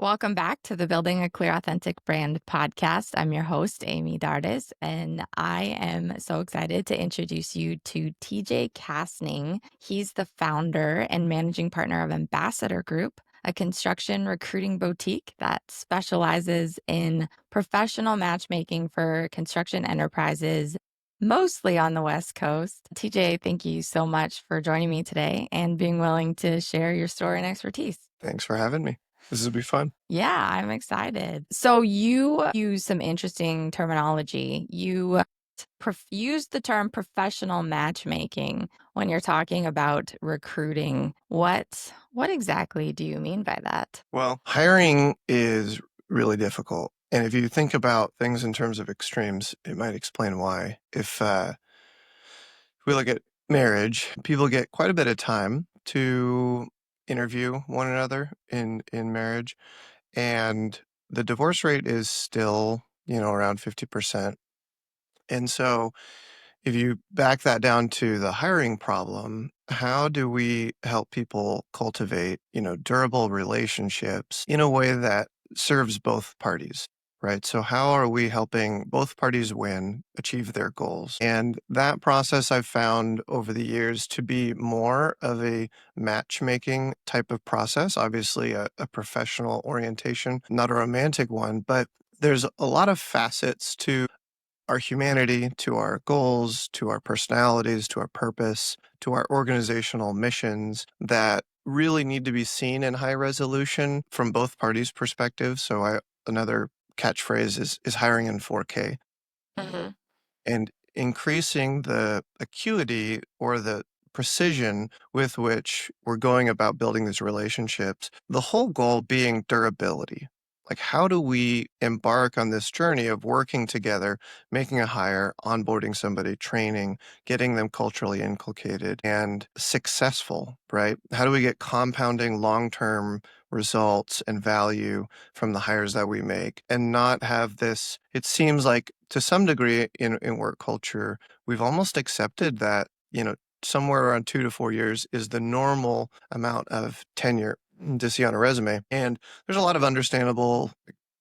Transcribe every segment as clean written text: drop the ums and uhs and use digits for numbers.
Welcome back to the Building a Clear, Authentic Brand podcast. I'm your host, Amy Dardis, and I am so excited to introduce you to TJ Kastning. He's the founder and managing partner of Ambassador Group, a construction recruiting boutique that specializes in professional matchmaking for construction enterprises, mostly on the West Coast. TJ, thank you so much for joining me today and being willing to share your story and expertise. Thanks for having me. This will be fun. Yeah, I'm excited. So you use some interesting terminology. You use the term professional matchmaking when you're talking about recruiting. What exactly do you mean by that? Well, hiring is really difficult. And if you think about things in terms of extremes, it might explain why. If we look at marriage, people get quite a bit of time to interview one another in marriage. And the divorce rate is still, around 50%. And so if you back that down to the hiring problem, how do we help people cultivate, durable relationships in a way that serves both parties, right? So how are we helping both parties win, achieve their goals? And that process I've found over the years to be more of a matchmaking type of process, obviously a professional orientation, not a romantic one, but there's a lot of facets to our humanity, to our goals, to our personalities, to our purpose, to our organizational missions that really need to be seen in high resolution from both parties' perspectives. Another catchphrase is hiring in 4K Hmm. and increasing the acuity or the precision with which we're going about building these relationships. The whole goal being durability. Like, how do we embark on this journey of working together, making a hire, onboarding somebody, training, getting them culturally inculcated and successful, right? How do we get compounding long-term results and value from the hires that we make and not have this? It seems like to some degree in work culture, we've almost accepted that, somewhere around 2 to 4 years is the normal amount of tenure to see on a resume. And there's a lot of understandable,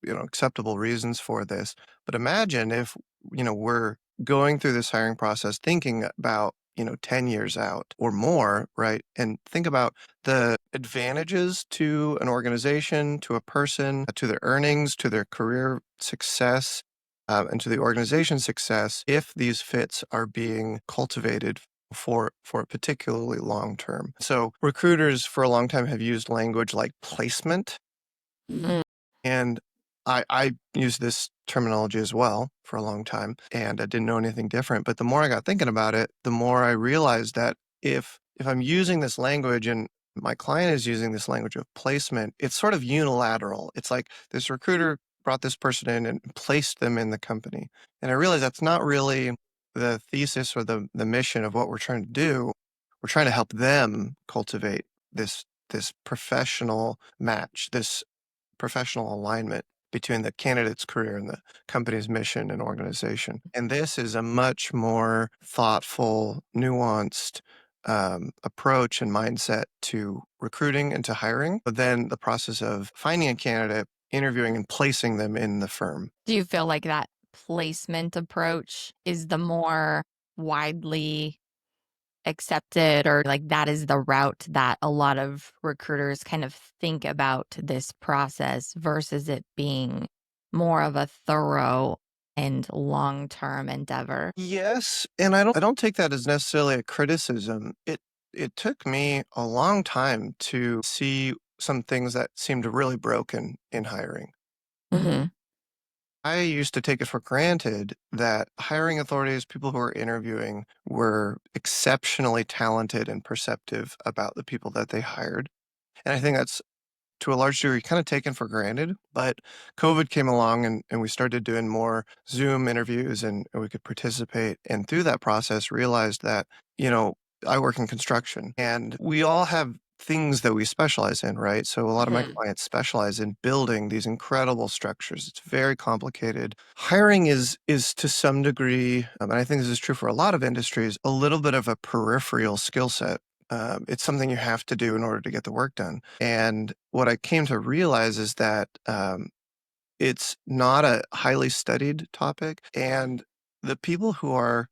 acceptable reasons for this. But imagine if, we're going through this hiring process thinking about, 10 years out or more, right? And think about the advantages to an organization, to a person, to their earnings, to their career success, and to the organization's success if these fits are being cultivated for a particularly long term. So recruiters for a long time have used language like placement, Hmm. and I used this terminology as well for a long time, and I didn't know anything different. But the more I got thinking about it, the more I realized that if I'm using this language and my client is using this language of placement, it's sort of unilateral. It's like this recruiter brought this person in and placed them in the company. And I realized that's not really the thesis or the mission of what we're trying to do. We're trying to help them cultivate this professional match, this professional alignment between the candidate's career and the company's mission and organization. And this is a much more thoughtful, nuanced approach and mindset to recruiting and to hiring than the process of finding a candidate, interviewing, and placing them in the firm. Do you feel like that placement approach is the more widely accepted, or like that is the route that a lot of recruiters kind of think about this process versus it being more of a thorough and long-term endeavor? Yes, and I don't take that as necessarily a criticism. It took me a long time to see some things that seemed really broken in hiring. Hmm. I used to take it for granted that hiring authorities, people who were interviewing, were exceptionally talented and perceptive about the people that they hired. And I think that's to a large degree kind of taken for granted. But COVID came along and we started doing more Zoom interviews and we could participate. And through that process, realized that, I work in construction and we all have things that we specialize in, right? So a lot of my Hmm. clients specialize in building these incredible structures. It's very complicated. Hiring is to some degree, and I think this is true for a lot of industries, a little bit of a peripheral skill set It's something you have to do in order to get the work done. And what I came to realize is that it's not a highly studied topic, and the people who are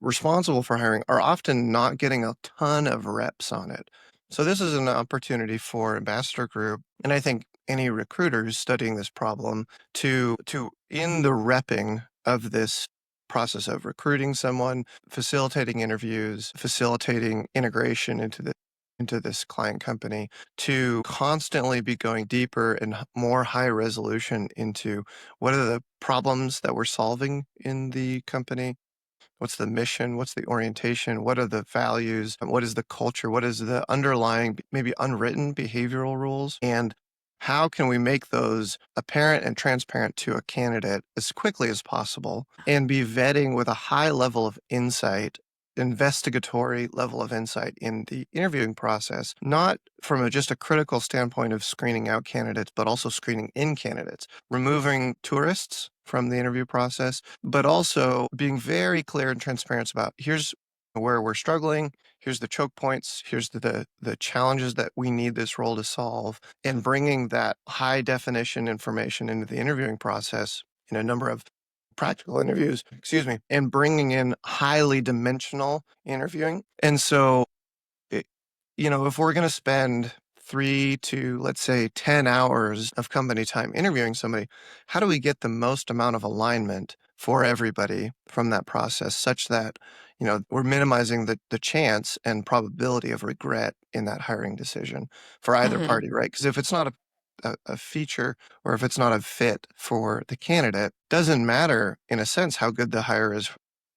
responsible for hiring are often not getting a ton of reps on it. So this is an opportunity for Ambassador Group, and I think any recruiter who's studying this problem to in the repping of this process of recruiting someone, facilitating interviews, facilitating integration into this client company, to constantly be going deeper and more high resolution into what are the problems that we're solving in the company. What's the mission? What's the orientation? What are the values? What is the culture? What is the underlying, maybe unwritten behavioral rules? And how can we make those apparent and transparent to a candidate as quickly as possible and be vetting with a high level of insight, investigatory level of insight in the interviewing process, not from just a critical standpoint of screening out candidates, but also screening in candidates, removing tourists from the interview process, but also being very clear and transparent about here's where we're struggling, here's the choke points, here's the challenges that we need this role to solve, and bringing that high definition information into the interviewing process in a number of practical interviews, and bringing in highly dimensional interviewing. And so it, if we're going to spend 3 to, let's say, 10 hours of company time interviewing somebody, how do we get the most amount of alignment for everybody from that process such that, we're minimizing the chance and probability of regret in that hiring decision for either Mhm. party, right? Because if it's not a feature or if it's not a fit for the candidate, doesn't matter in a sense how good the hire is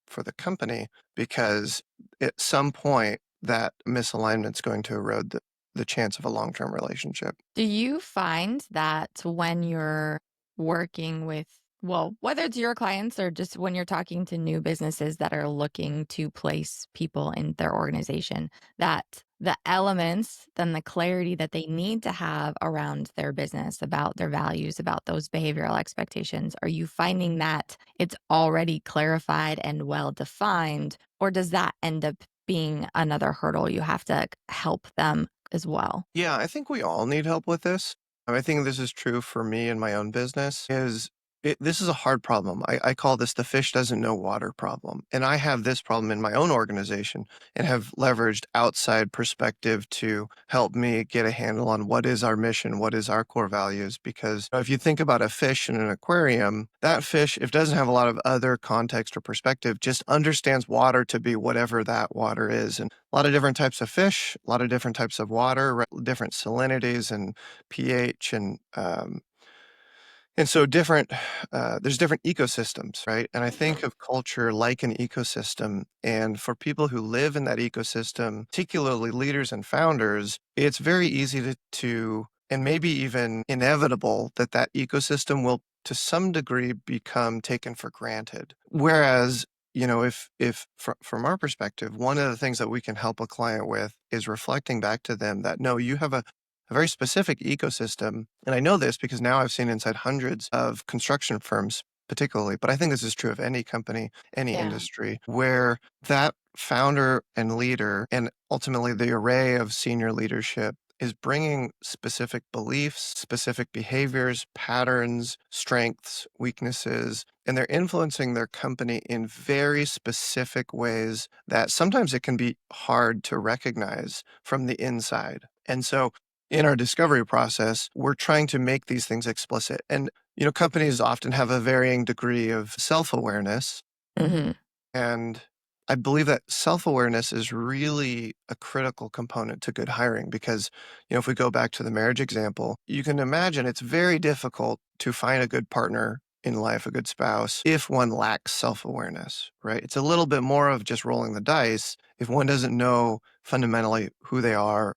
for the company, because at some point that misalignment's going to erode the chance of a long-term relationship. Do you find that when you're working with, well, whether it's your clients or just when you're talking to new businesses that are looking to place people in their organization, that the elements, then the clarity that they need to have around their business, about their values, about those behavioral expectations, are you finding that it's already clarified and well defined, or does that end up being another hurdle you have to help them as well? Yeah, I think we all need help with this. I think this is true for me in my own business. This is a hard problem. I call this the fish doesn't know water problem. And I have this problem in my own organization and have leveraged outside perspective to help me get a handle on what is our mission, what is our core values. Because if you think about a fish in an aquarium, that fish, if it doesn't have a lot of other context or perspective, just understands water to be whatever that water is. And a lot of different types of fish, a lot of different types of water, different salinities and pH, and so there's different ecosystems, right? And I think of culture like an ecosystem. And for people who live in that ecosystem, particularly leaders and founders, it's very easy and maybe even inevitable that ecosystem will to some degree become taken for granted. Whereas, if from our perspective, one of the things that we can help a client with is reflecting back to them that no, you have a very specific ecosystem. And I know this because now I've seen inside hundreds of construction firms, particularly, but I think this is true of any company, any Yeah. industry, where that founder and leader, and ultimately the array of senior leadership, is bringing specific beliefs, specific behaviors, patterns, strengths, weaknesses, and they're influencing their company in very specific ways that sometimes it can be hard to recognize from the inside. And so in our discovery process, we're trying to make these things explicit. And, companies often have a varying degree of self-awareness. Mhm. And I believe that self-awareness is really a critical component to good hiring because, if we go back to the marriage example, you can imagine it's very difficult to find a good partner in life, a good spouse, if one lacks self-awareness, right? It's a little bit more of just rolling the dice if one doesn't know fundamentally who they are,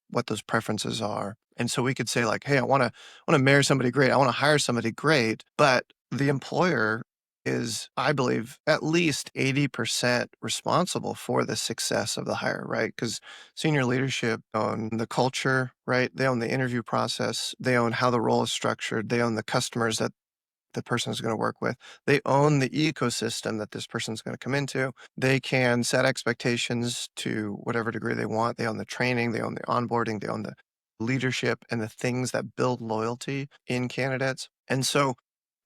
what those preferences are. And so we could say like, hey, I want to marry somebody great. I want to hire somebody great, but the employer is, I believe, at least 80% responsible for the success of the hire, right? Because senior leadership own the culture, right? They own the interview process. They own how the role is structured. They own the customers that the person is going to work with. They own the ecosystem that this person is going to come into. They can set expectations to whatever degree they want. They own the training, they own the onboarding, they own the leadership and the things that build loyalty in candidates. And so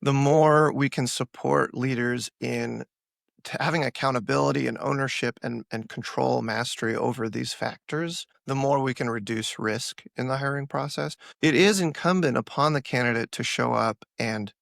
the more we can support leaders in having accountability and ownership and control mastery over these factors, the more we can reduce risk in the hiring process. It is incumbent upon the candidate to show up and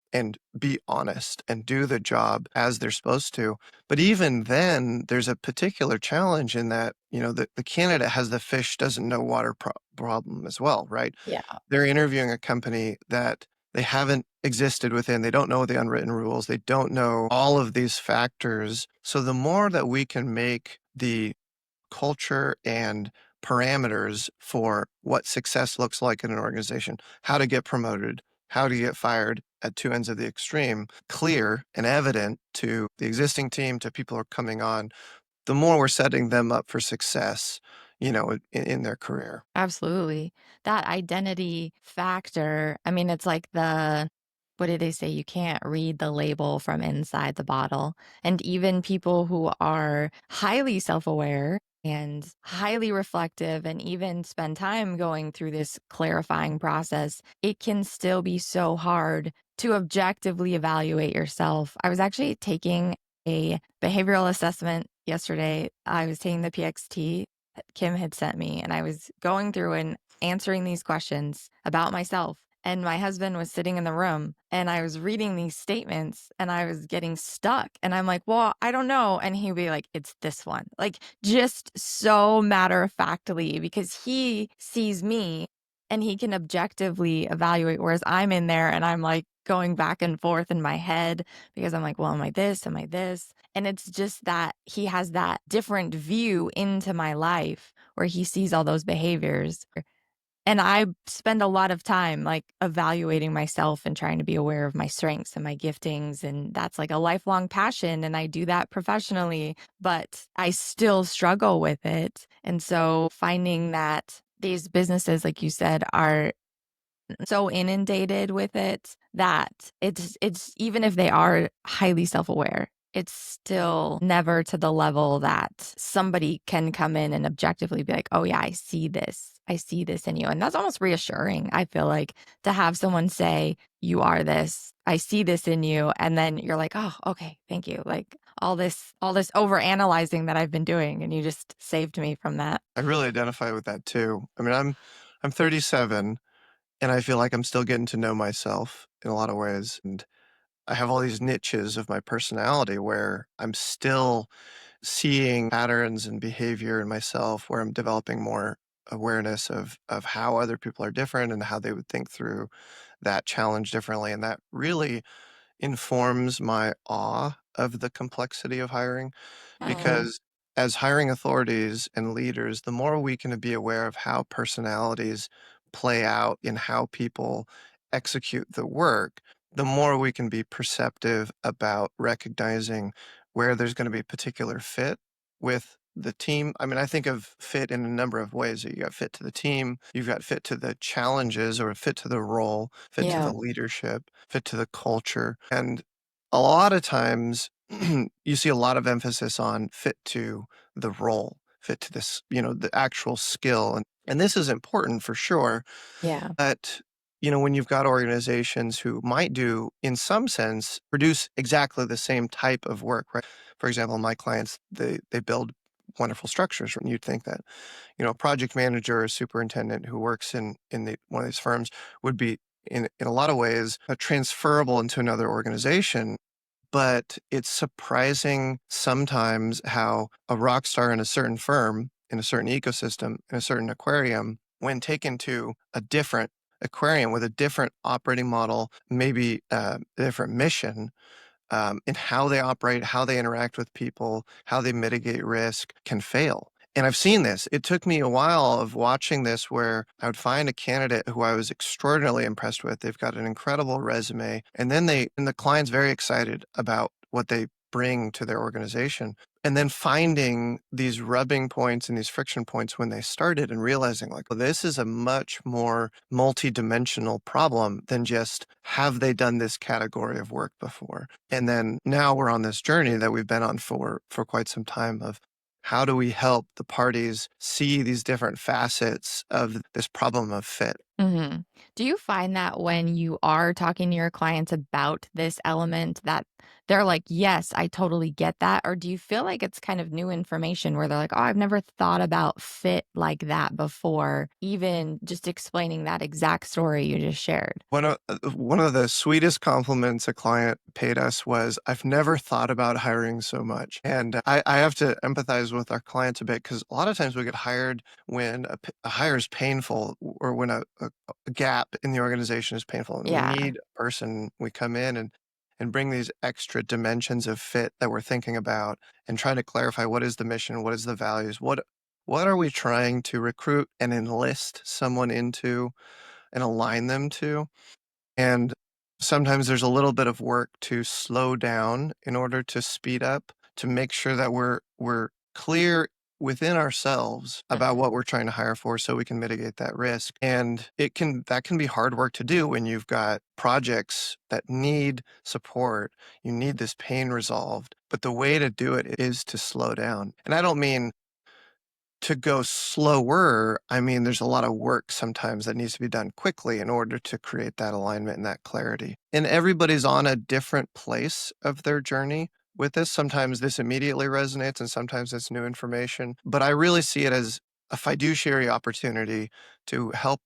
be honest and do the job as they're supposed to. But even then, there's a particular challenge in that, the candidate has the fish doesn't know water problem as well, right? Yeah. They're interviewing a company that they haven't existed within. They don't know the unwritten rules. They don't know all of these factors. So the more that we can make the culture and parameters for what success looks like in an organization, how to get promoted, how to get fired at two ends of the extreme, clear and evident to the existing team, to people who are coming on, the more we're setting them up for success, in their career. Absolutely. That identity factor, I mean, it's like what did they say? You can't read the label from inside the bottle. And even people who are highly self aware and highly reflective and even spend time going through this clarifying process, it can still be so hard to objectively evaluate yourself. I was actually taking a behavioral assessment yesterday. I was taking the PXT Kim had sent me, and I was going through and answering these questions about myself. And my husband was sitting in the room, and I was reading these statements, and I was getting stuck. And I'm like, well, I don't know. And he'd be like, it's this one. Like, just so matter of factly, because he sees me and he can objectively evaluate. Whereas I'm in there and I'm like going back and forth in my head because I'm like, well, am I this? Am I this? And it's just that he has that different view into my life where he sees all those behaviors. And I spend a lot of time like evaluating myself and trying to be aware of my strengths and my giftings. And that's like a lifelong passion. And I do that professionally, but I still struggle with it. And so finding that these businesses, like you said, are so inundated with it that it's even if they are highly self-aware, it's still never to the level that somebody can come in and objectively be like, "Oh yeah, I see this. I see this in you." And that's almost reassuring, I feel like, to have someone say, "You are this. I see this in you." And then you're like, "Oh, okay, thank you." Like all this over analyzing that I've been doing, and you just saved me from that. I really identify with that too. I mean, I'm 37 and I feel like I'm still getting to know myself in a lot of ways. And I have all these niches of my personality where I'm still seeing patterns and behavior in myself, where I'm developing more awareness of how other people are different and how they would think through that challenge differently. And that really informs my awe of the complexity of hiring Oh, because as hiring authorities and leaders, the more we can be aware of how personalities play out in how people execute the work, the more we can be perceptive about recognizing where there's going to be particular fit with the team. I mean, I think of fit in a number of ways. You got fit to the team, you've got fit to the challenges or fit to the role, fit to yeah. the leadership, fit to the culture. And a lot of times you see a lot of emphasis on fit to the role, fit to this, the actual skill. And this is important for sure. Yeah. But, when you've got organizations who might do, in some sense, produce exactly the same type of work, right? For example, my clients, they build wonderful structures. And you'd think that, a project manager or superintendent who works in one of these firms would be in a lot of ways transferable into another organization, but it's surprising sometimes how a rock star in a certain firm, in a certain ecosystem, in a certain aquarium, when taken to a different aquarium with a different operating model, maybe a different mission, in how they operate, how they interact with people, how they mitigate risk, can fail. And I've seen this. It took me a while of watching this where I would find a candidate who I was extraordinarily impressed with. They've got an incredible resume. And then and the client's very excited about what they bring to their organization. And then finding these rubbing points and these friction points when they started and realizing like, well, this is a much more multi-dimensional problem than just have they done this category of work before? And then now we're on this journey that we've been on for quite some time of how do we help the parties see these different facets of this problem of fit? Mhm. Do you find that when you are talking to your clients about this element that they're like, "Yes, I totally get that," or do you feel like it's kind of new information where they're like, "Oh, I've never thought about fit like that before," even just explaining that exact story you just shared? One of the sweetest compliments a client paid us was, "I've never thought about hiring so much." And I have to empathize with our clients a bit because a lot of times we get hired when a hire is painful or when a gap in the organization is painful, and we Yeah. need a person. We come in and bring these extra dimensions of fit that we're thinking about and trying to clarify what is the mission, what is the values, what are we trying to recruit and enlist someone into and align them to? And sometimes there's a little bit of work to slow down in order to speed up, to make sure that we're clear within ourselves about Mhm. what we're trying to hire for so we can mitigate that risk. And that can be hard work to do when you've got projects that need support. You need this pain resolved. But the way to do it is to slow down. And I don't mean to go slower, I mean, there's a lot of work sometimes that needs to be done quickly in order to create that alignment and that clarity. And everybody's on a different place of their journey with this. Sometimes this immediately resonates and sometimes it's new information. But I really see it as a fiduciary opportunity to help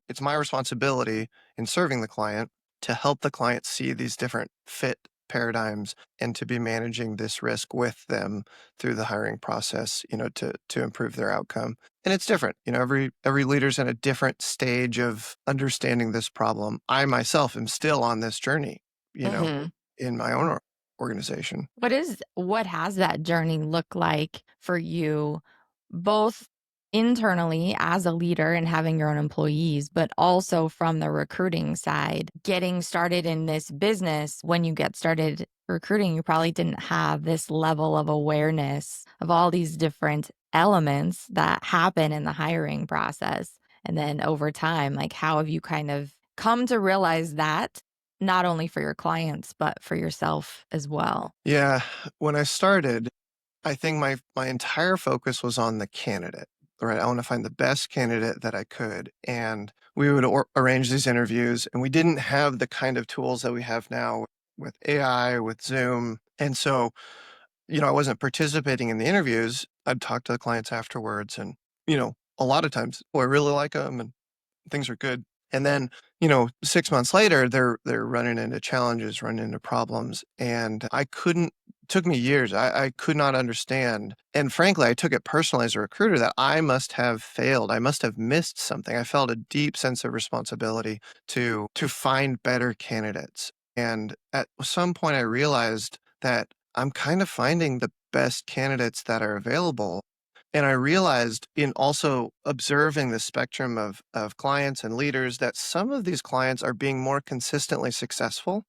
it's my responsibility in serving the client to help the client see these different fit paradigms and to be managing this risk with them through the hiring process, to improve their outcome. And it's different. Every leader's in a different stage of understanding this problem. I myself am still on this journey, you know, Mhm. in my own organization. What has that journey look like for you, both internally as a leader and having your own employees, but also from the recruiting side? Getting started in this business, when you get started recruiting, you probably didn't have this level of awareness of all these different elements that happen in the hiring process. And then over time, like how have you kind of come to realize that not only for your clients, but for yourself as well? Yeah, when I started, I think my entire focus was on the candidate, right? I want to find the best candidate that I could. And we would arrange these interviews, and we didn't have the kind of tools that we have now with AI, with Zoom. And so, I wasn't participating in the interviews. I'd talk to the clients afterwards. And, a lot of times, oh, I really like them and things are good. And then, 6 months later, they're running into challenges, running into problems. And I couldn't, took me years. I could not understand. And frankly, I took it personally as a recruiter that I must have failed. I must have missed something. I felt a deep sense of responsibility to find better candidates. And at some point I realized that I'm kind of finding the best candidates that are available. And I realized in also observing the spectrum of clients and leaders that some of these clients are being more consistently successful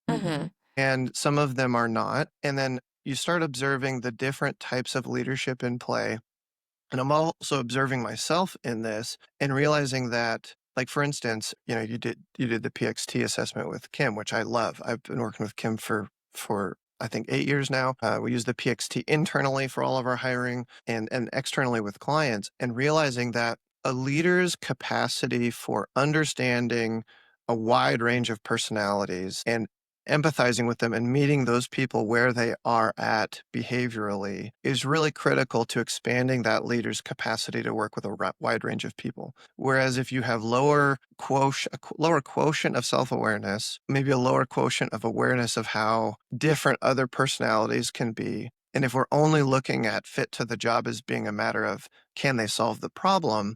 Mhm. and some of them are not. And then you start observing the different types of leadership in play. And I'm also observing myself in this and realizing that, like for instance, you did the PXT assessment with Kim, which I love. I've been working with Kim for I think 8 years now. We use the PXT internally for all of our hiring and externally with clients, and realizing that a leader's capacity for understanding a wide range of personalities and empathizing with them and meeting those people where they are at behaviorally is really critical to expanding that leader's capacity to work with a wide range of people. Whereas if you have lower quotient of self-awareness, maybe a lower quotient of awareness of how different other personalities can be, and if we're only looking at fit to the job as being a matter of can they solve the problem,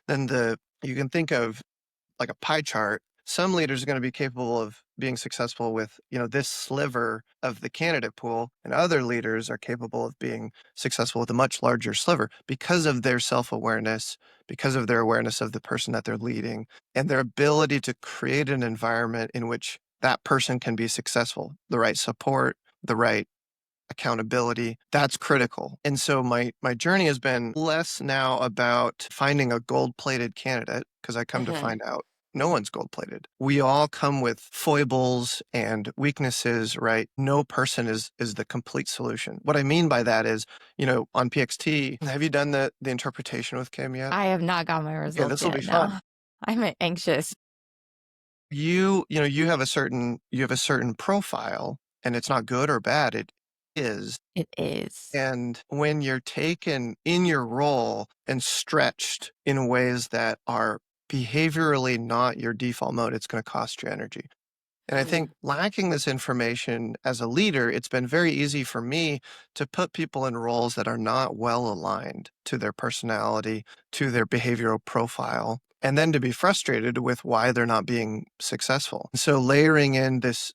then you can think of like a pie chart. Some leaders are going to be capable of being successful with, this sliver of the candidate pool, and other leaders are capable of being successful with a much larger sliver because of their self-awareness, because of their awareness of the person that they're leading, and their ability to create an environment in which that person can be successful, the right support, the right accountability, that's critical. And so my journey has been less now about finding a gold-plated candidate, because I come to Mhm. find out no one's gold-plated. We all come with foibles and weaknesses, right? No person is the complete solution. What I mean by that is, on PXT, have you done the interpretation with Kim yet? I have not got my Okay, results this will be yet, fun. no. I'm anxious. You have a certain profile, and it's not good or bad, it is. It is. And when you're taken in your role and stretched in ways that are behaviorally not your default mode, it's going to cost you energy. And I think Mhm. lacking this information as a leader, it's been very easy for me to put people in roles that are not well aligned to their personality, to their behavioral profile, and then to be frustrated with why they're not being successful. So layering in this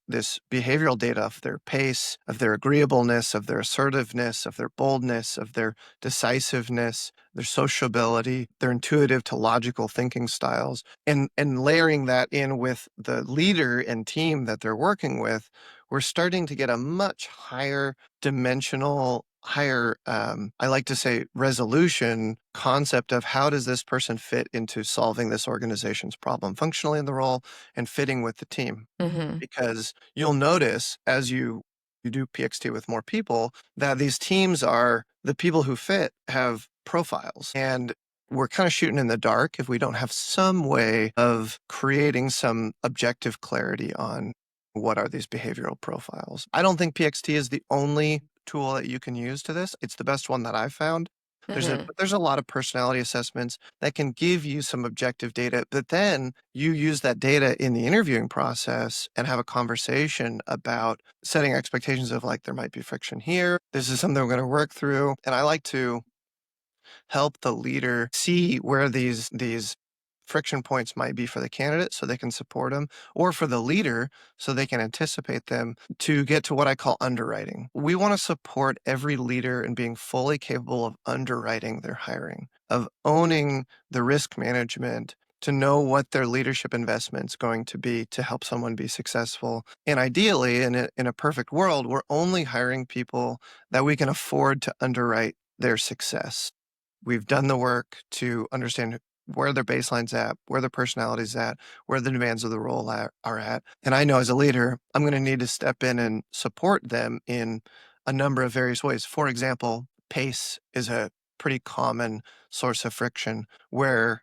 behavioral data of their pace, of their agreeableness, of their assertiveness, of their boldness, of their decisiveness, their sociability, their intuitive to logical thinking styles, and layering that in with the leader and team that they're working with, we're starting to get a much higher dimensional, higher, I like to say, resolution concept of how does this person fit into solving this organization's problem functionally in the role and fitting with the team. Mhm. Because you'll notice as you do PXT with more people that these teams are the people who fit have profiles, and we're kind of shooting in the dark if we don't have some way of creating some objective clarity on what are these behavioral profiles. I don't think PXT is the only tool that you can use to this. It's the best one that I've found. Mhm. There's a lot of personality assessments that can give you some objective data, but then you use that data in the interviewing process and have a conversation about setting expectations of like, there might be friction here. This is something we're going to work through. And I like to help the leader see where these friction points might be for the candidate so they can support them, or for the leader so they can anticipate them to get to what I call underwriting. We want to support every leader in being fully capable of underwriting their hiring, of owning the risk management, to know what their leadership investment's going to be to help someone be successful. And ideally, in a perfect world, we're only hiring people that we can afford to underwrite their success. We've done the work to understand where their baseline's at, where their personality's at, where the demands of the role are at. And I know as a leader, I'm going to need to step in and support them in a number of various ways. For example, pace is a pretty common source of friction where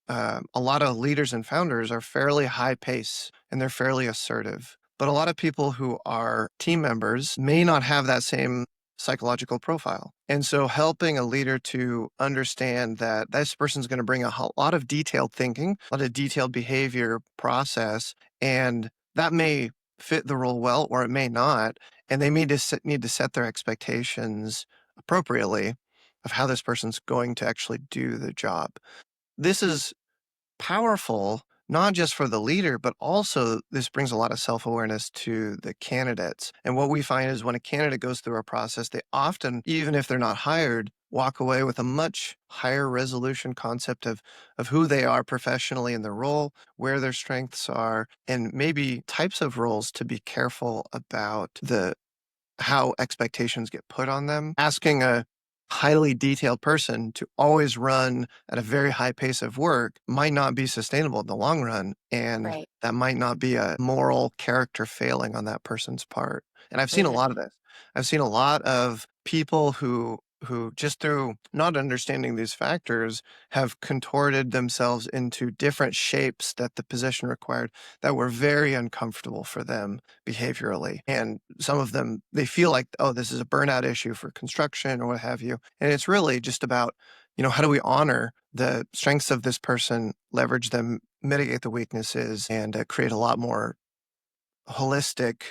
a lot of leaders and founders are fairly high pace and they're fairly assertive. But a lot of people who are team members may not have that same psychological profile. And so helping a leader to understand that this person's going to bring lot of detailed thinking, a lot of detailed behavior process, and that may fit the role well or it may not. And they need to set their expectations appropriately of how this person's going to actually do the job. This is powerful, not just for the leader, but also this brings a lot of self-awareness to the candidates. And what we find is when a candidate goes through a process, they often, even if they're not hired, walk away with a much higher resolution concept of who they are professionally in their role, where their strengths are, and maybe types of roles to be careful about the how expectations get put on them. Asking a highly detailed person to always run at a very high pace of work might not be sustainable in the long run. And Right. that might not be a moral character failing on that person's part. And I've seen a lot of Mhm. this. I've seen a lot of people who just through not understanding these factors have contorted themselves into different shapes that the position required that were very uncomfortable for them behaviorally. And some of them, they feel like, oh, this is a burnout issue for construction or what have you. And it's really just about, how do we honor the strengths of this person, leverage them, mitigate the weaknesses, and create a lot more holistic,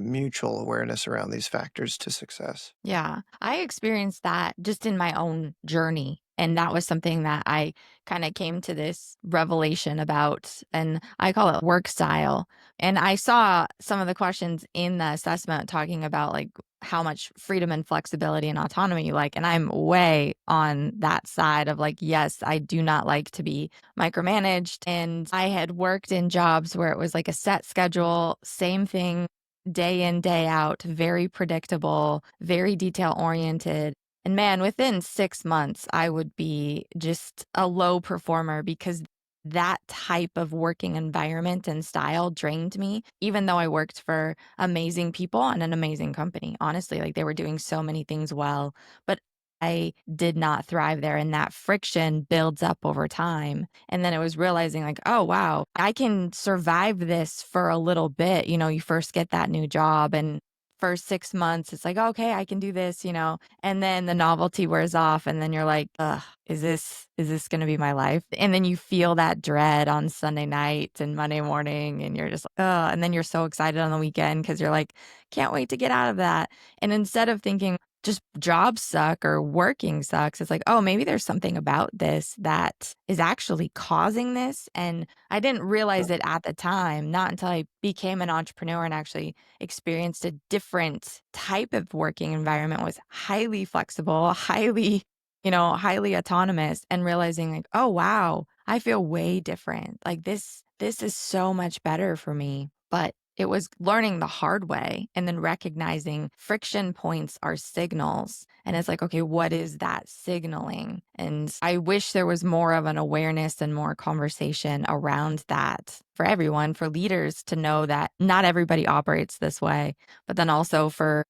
mutual awareness around these factors to success. Yeah, I experienced that just in my own journey. And that was something that I kind of came to this revelation about, and I call it work style. And I saw some of the questions in the assessment talking about like how much freedom and flexibility and autonomy you like. And I'm way on that side of like, yes, I do not like to be micromanaged. And I had worked in jobs where it was like a set schedule, same thing day in, day out, very predictable, very detail oriented. And man, within 6 months, I would be just a low performer because that type of working environment and style drained me, even though I worked for amazing people and an amazing company. Honestly, like they were doing so many things well, but I did not thrive there. And that friction builds up over time. And then it was realizing, like, oh, wow, I can survive this for a little bit. You first get that new job, and first 6 months, it's like, okay, I can do this. And then the novelty wears off, and then you're like, ugh, is this gonna be my life? And then you feel that dread on Sunday night and Monday morning, and you're just like, ugh, and then you're so excited on the weekend because you're like, can't wait to get out of that. And instead of thinking just jobs suck or working sucks, it's like, oh, maybe there's something about this that is actually causing this. And I didn't realize it at the time, not until I became an entrepreneur and actually experienced a different type of working environment, was highly flexible, highly autonomous, and realizing like, oh wow, I feel way different. Like this is so much better for me. But it was learning the hard way and then recognizing friction points are signals. And it's like, okay, what is that signaling? And I wish there was more of an awareness and more conversation around that for everyone, for leaders to know that not everybody operates this way, but then also for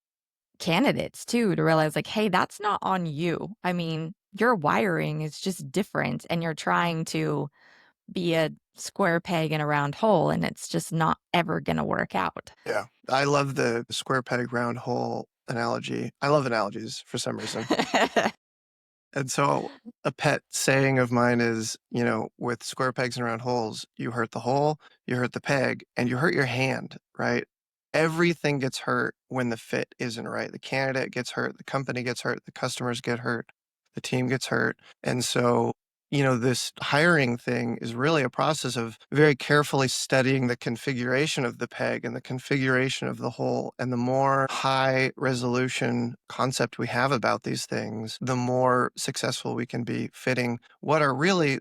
candidates too to realize like, hey, that's not on you. I mean, your wiring is just different and you're trying to be a square peg in a round hole and it's just not ever going to work out. Yeah. I love the square peg round hole analogy. I love analogies for some reason. And so a pet saying of mine is, with square pegs and round holes, you hurt the hole, you hurt the peg, and you hurt your hand, right? Everything gets hurt when the fit isn't right. The candidate gets hurt, the company gets hurt, the customers get hurt, the team gets hurt. And so, this hiring thing is really a process of very carefully studying the configuration of the peg and the configuration of the hole. And the more high resolution concept we have about these things, the more successful we can be fitting what are really,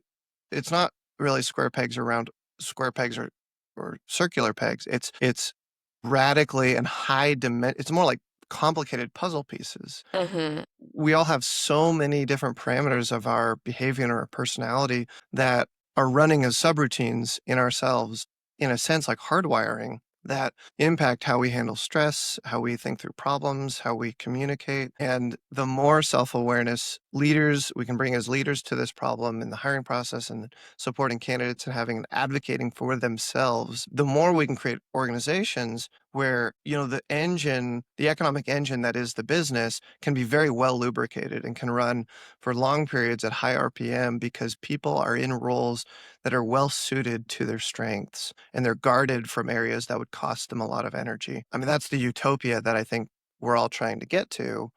it's not really square pegs or round square pegs or circular pegs. It's radically and high dimension. It's more like complicated puzzle pieces. Mhm. We all have so many different parameters of our behavior and our personality that are running as subroutines in ourselves, in a sense, like hardwiring that impact how we handle stress, how we think through problems, how we communicate. And the more self awareness we can bring as leaders to this problem in the hiring process and supporting candidates and having and advocating for themselves, the more we can create organizations where, the economic engine that is the business can be very well lubricated and can run for long periods at high RPM because people are in roles that are well suited to their strengths and they're guarded from areas that would cost them a lot of energy. I mean, that's the utopia that I think we're all trying to get to.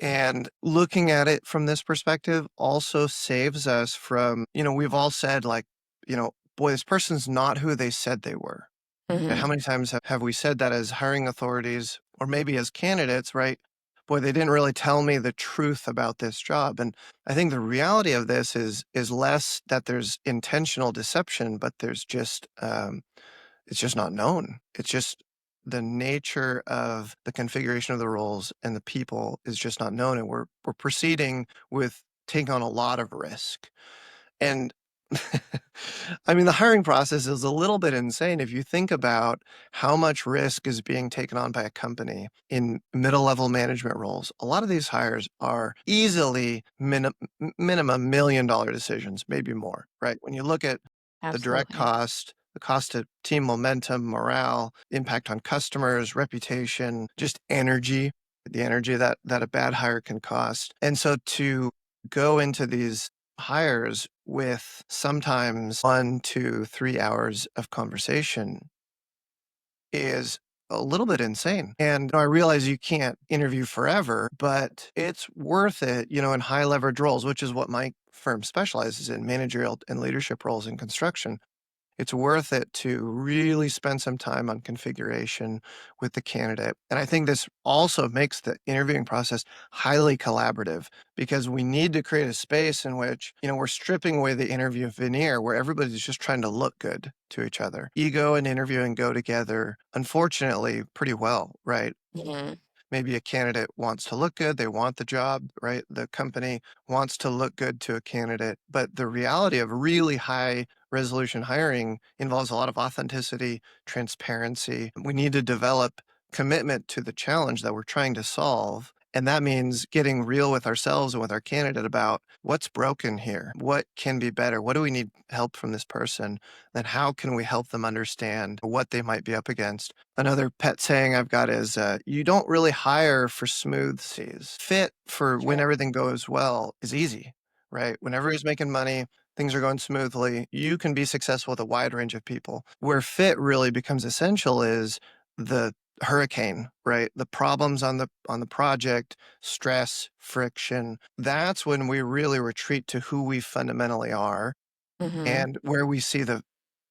And looking at it from this perspective also saves us from, we've all said, like, boy, this person's not who they said they were. And how Mhm. many times have we said that as hiring authorities or maybe as candidates, right? Boy, they didn't really tell me the truth about this job. And I think the reality of this is less that there's intentional deception, but there's just it's just not known. It's just the nature of the configuration of the roles and the people is just not known. And we're proceeding with taking on a lot of risk. And I mean, the hiring process is a little bit insane if you think about how much risk is being taken on by a company in middle-level management roles. A lot of these hires are easily minimum $1 million decisions, maybe more, right? When you look at the direct Absolutely. cost, the cost to team momentum, morale, impact on customers, reputation, just energy, the energy that a bad hire can cost. And so to go into these hires with sometimes 1 to 3 hours of conversation is a little bit insane. And I realize you can't interview forever, but it's worth it, in high leverage roles, which is what my firm specializes in, managerial and leadership roles in construction. It's worth it to really spend some time on configuration with the candidate. And I think this also makes the interviewing process highly collaborative because we need to create a space in which, we're stripping away the interview veneer where everybody's just trying to look good to each other. Ego and interviewing go together, unfortunately, pretty well, right? Mhm. Maybe a candidate wants to look good, they want the job, right? The company wants to look good to a candidate, but the reality of really high resolution hiring involves a lot of authenticity, transparency. We need to develop commitment to the challenge that we're trying to solve. And that means getting real with ourselves and with our candidate about what's broken here, what can be better, what do we need help from this person, then how can we help them understand what they might be up against. Another pet saying I've got is you don't really hire for smooth seas. Fit for when Sure. everything goes well is easy, right? When everybody's making money, things are going smoothly, you can be successful with a wide range of people. Where fit really becomes essential is the hurricane, right? The problems on the project, stress, friction. That's when we really retreat to who we fundamentally are Mhm. and where we see the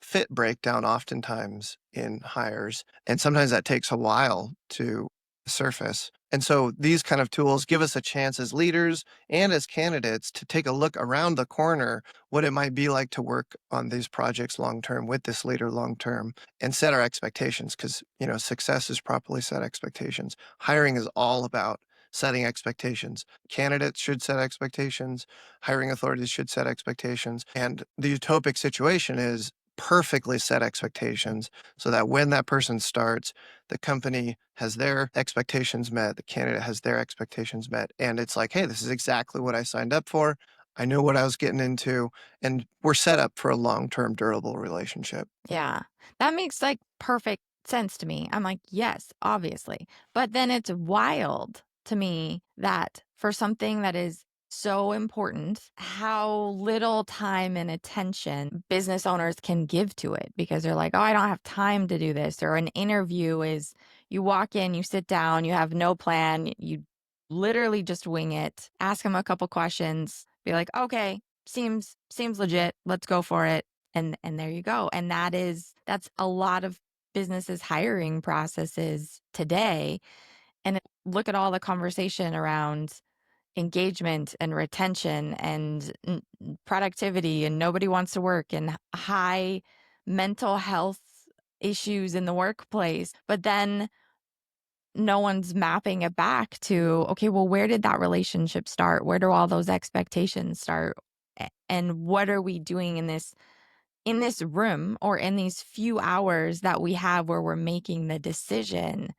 fit breakdown oftentimes in hires. And sometimes that takes a while to surface. And so these kind of tools give us a chance as leaders and as candidates to take a look around the corner, what it might be like to work on these projects long term with this leader long term and set our expectations because, success is properly set expectations. Hiring is all about setting expectations. Candidates should set expectations, hiring authorities should set expectations. And the utopic situation is perfectly set expectations so that when that person starts, the company has their expectations met, the candidate has their expectations met. And it's like, hey, this is exactly what I signed up for. I knew what I was getting into, and we're set up for a long term, durable relationship. Yeah. That makes like perfect sense to me. I'm like, yes, obviously. But then it's wild to me that for something that is so important, how little time and attention business owners can give to it because they're like, oh, I don't have time to do this. Or an interview is you walk in, you sit down, you have no plan, you literally just wing it, ask them a couple questions, be like, okay, seems legit. Let's go for it, and there you go. And that's a lot of businesses hiring processes today. And look at all the conversation around engagement and retention and productivity, and nobody wants to work, and high mental health issues in the workplace. But then no one's mapping it back to, okay, well, where did that relationship start? Where do all those expectations start? And what are we doing in this room or in these few hours that we have where we're making the decision?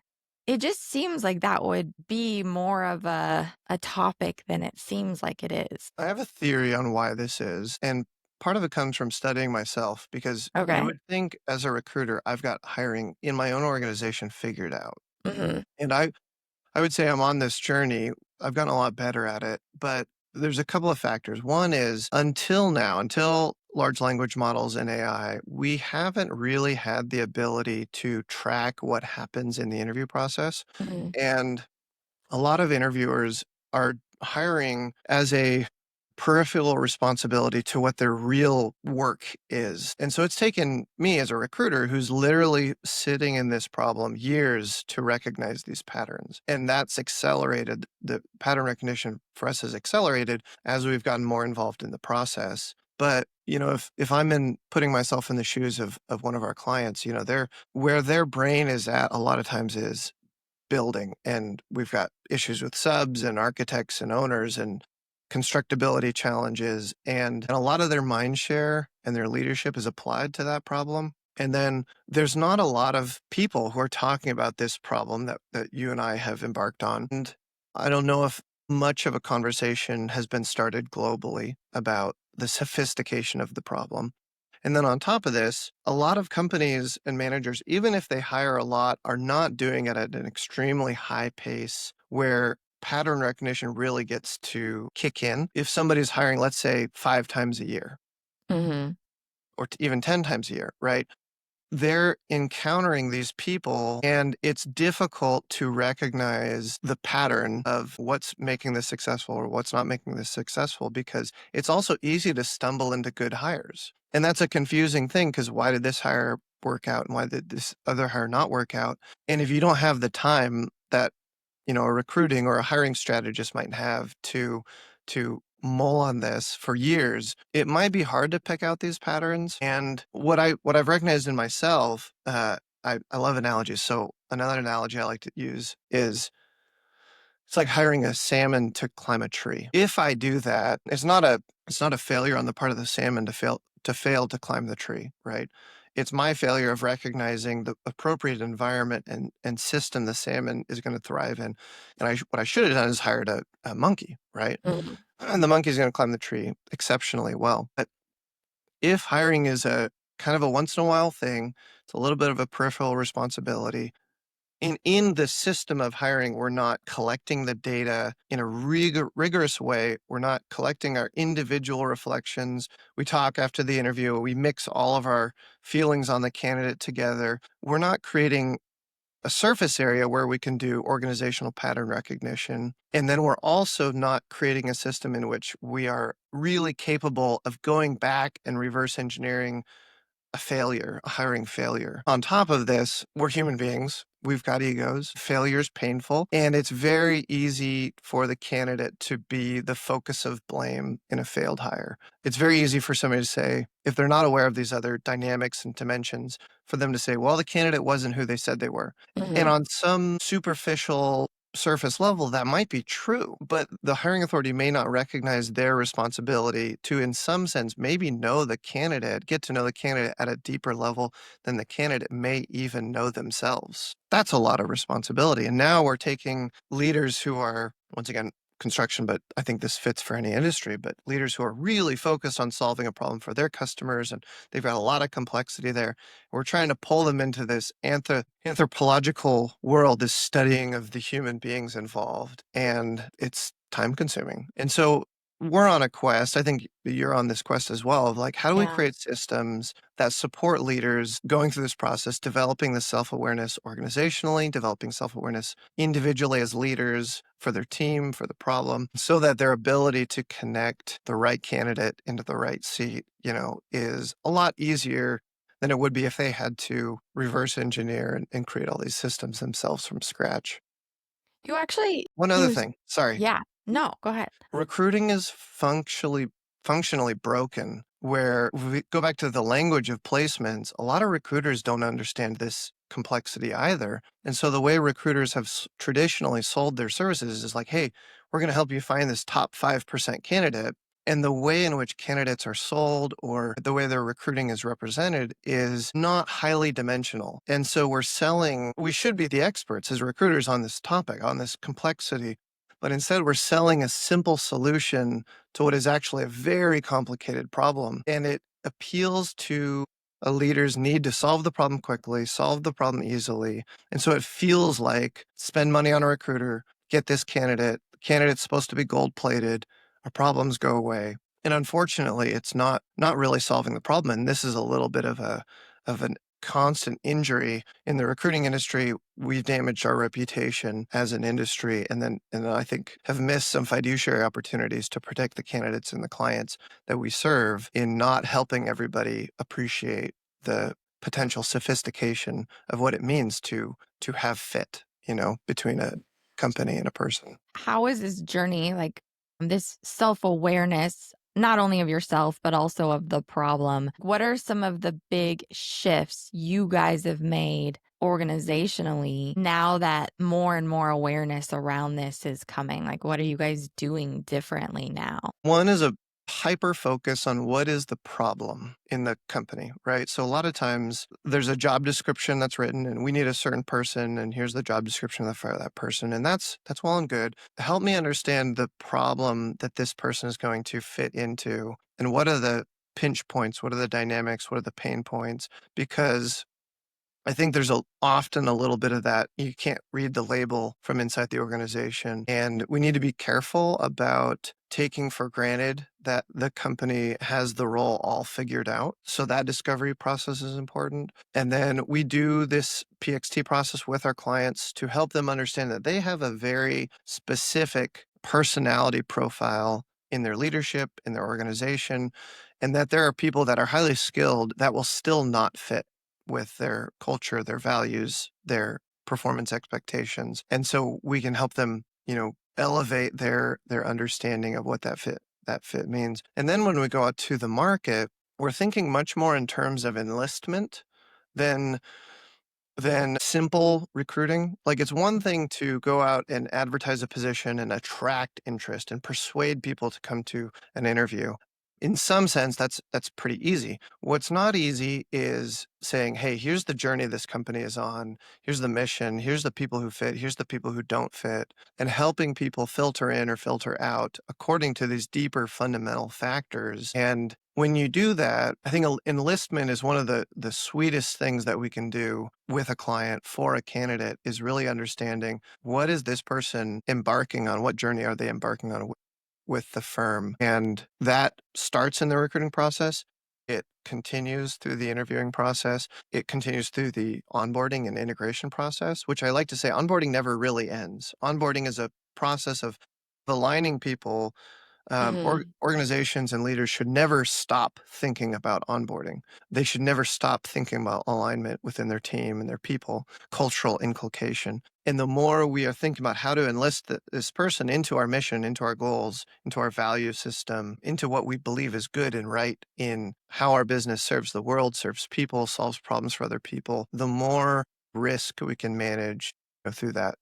It just seems like that would be more of a topic than it seems like it is. I have a theory on why this is. And part of it comes from studying myself because you Okay. would think as a recruiter, I've got hiring in my own organization figured out. Mhm. And I would say I'm on this journey. I've gotten a lot better at it, but there's a couple of factors. One is until now, until large language models and AI, we haven't really had the ability to track what happens in the interview process. Mhm. And a lot of interviewers are hiring as a peripheral responsibility to what their real work is. And so it's taken me as a recruiter who's literally sitting in this problem years to recognize these patterns. And that's accelerated. The pattern recognition for us has accelerated as we've gotten more involved in the process. But if I'm in putting myself in the shoes of one of our clients, they're where their brain is at a lot of times is building. And we've got issues with subs and architects and owners and constructability challenges. And a lot of their mind share and their leadership is applied to that problem. And then there's not a lot of people who are talking about this problem that you and I have embarked on. And I don't know if much of a conversation has been started globally about the sophistication of the problem. And then on top of this, a lot of companies and managers, even if they hire a lot, are not doing it at an extremely high pace where pattern recognition really gets to kick in. If somebody's hiring, let's say, 5 times a year Mhm. or even 10 times a year, right? They're encountering these people, and it's difficult to recognize the pattern of what's making this successful or what's not making this successful because it's also easy to stumble into good hires. And that's a confusing thing because why did this hire work out and why did this other hire not work out? And if you don't have the time that, a recruiting or a hiring strategist might have to mull on this for years, it might be hard to pick out these patterns. And what I've recognized in myself, I love analogies. So another analogy I like to use is it's like hiring a salmon to climb a tree. If I do that, it's not a failure on the part of the salmon to fail to climb the tree, right? It's my failure of recognizing the appropriate environment and system the salmon is going to thrive in. And what I should have done is hired a monkey, right? Mhm. And the monkey's going to climb the tree exceptionally well. But if hiring is a kind of a once in a while thing, it's a little bit of a peripheral responsibility, in the system of hiring, we're not collecting the data in a rigorous way. We're not collecting our individual reflections. We talk after the interview. We mix all of our feelings on the candidate together. We're not creating a surface area where we can do organizational pattern recognition. And then we're also not creating a system in which we are really capable of going back and reverse engineering a failure, a hiring failure. On top of this, we're human beings. We've got egos. Failure is painful. And it's very easy for the candidate to be the focus of blame in a failed hire. It's very easy for somebody to say, if they're not aware of these other dynamics and dimensions, for them to say, well, the candidate wasn't who they said they were. And Mhm. on some superficial surface level, that might be true, but the hiring authority may not recognize their responsibility to, in some sense, maybe know the candidate, get to know the candidate at a deeper level than the candidate may even know themselves. That's a lot of responsibility. And now we're taking leaders who are, once again, construction, but I think this fits for any industry, but leaders who are really focused on solving a problem for their customers, and they've got a lot of complexity there. We're trying to pull them into this anthropological world, this studying of the human beings involved, and it's time consuming. And so we're on a quest. I think you're on this quest as well of like, how do we Yeah. create systems that support leaders going through this process, developing the self awareness organizationally, developing self awareness individually as leaders for their team, for the problem, so that their ability to connect the right candidate into the right seat, is a lot easier than it would be if they had to reverse engineer and create all these systems themselves from scratch. You actually One other use thing, sorry. yeah. No, go ahead. Recruiting is functionally broken, where we go back to the language of placements. A lot of recruiters don't understand this complexity either. And so the way recruiters have traditionally sold their services is like, hey, we're going to help you find this top 5% candidate. And the way in which candidates are sold or the way their recruiting is represented is not highly dimensional. And so we should be the experts as recruiters on this topic, on this complexity. But instead, we're selling a simple solution to what is actually a very complicated problem. And it appeals to a leader's need to solve the problem quickly, solve the problem easily. And so it feels like spend money on a recruiter, get this candidate. The candidate's supposed to be gold plated. Our problems go away. And unfortunately, it's not really solving the problem. And this is a little bit of a constant injury in the recruiting industry. We've damaged our reputation as an industry, and I think have missed some fiduciary opportunities to protect the candidates and the clients that we serve in not helping everybody appreciate the potential sophistication of what it means to have fit, between a company and a person. How is this journey, like this self awareness, not only of yourself, but also of the problem? What are some of the big shifts you guys have made organizationally now that more and more awareness around this is coming? Like, what are you guys doing differently now? One is a hyper focus on what is the problem in the company, right? So a lot of times there's a job description that's written and we need a certain person and here's the job description for that person. And that's well and good. Help me understand the problem that this person is going to fit into and what are the pinch points, what are the dynamics, what are the pain points? Because I think there's often a little bit of that. You can't read the label from inside the organization. And we need to be careful about taking for granted that the company has the role all figured out. So that discovery process is important. And then we do this PXT process with our clients to help them understand that they have a very specific personality profile in their leadership, in their organization, and that there are people that are highly skilled that will still not fit with their culture, their values, their performance expectations. And so we can help them, elevate their understanding of what that fit means. And then when we go out to the market, we're thinking much more in terms of enlistment than simple recruiting. Like, it's one thing to go out and advertise a position and attract interest and persuade people to come to an interview. In some sense, that's pretty easy. What's not easy is saying, "Hey, here's the journey this company is on. Here's the mission. Here's the people who fit. Here's the people who don't fit," and helping people filter in or filter out according to these deeper fundamental factors. And when you do that, I think enlistment is one of the sweetest things that we can do with a client for a candidate, is really understanding, what is this person embarking on? What journey are they embarking on with the firm? And that starts in the recruiting process. It continues through the interviewing process. It continues through the onboarding and integration process, which I like to say onboarding never really ends. Onboarding is a process of aligning people. Mhm. Organizations and leaders should never stop thinking about onboarding. They should never stop thinking about alignment within their team and their people, cultural inculcation. And the more we are thinking about how to enlist this person into our mission, into our goals, into our value system, into what we believe is good and right in how our business serves the world, serves people, solves problems for other people, the more risk we can manage, through that.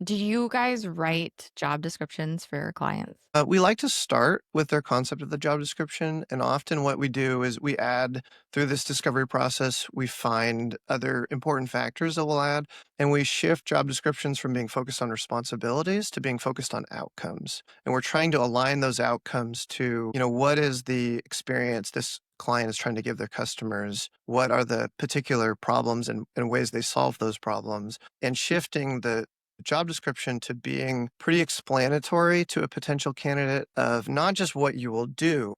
Do you guys write job descriptions for your clients? We like to start with their concept of the job description, and often what we do is we add, through this discovery process, we find other important factors that we'll add, and we shift job descriptions from being focused on responsibilities to being focused on outcomes. And we're trying to align those outcomes to, what is the experience this client is trying to give their customers? What are the particular problems and ways they solve those problems? And shifting the job description to being pretty explanatory to a potential candidate of not just what you will do,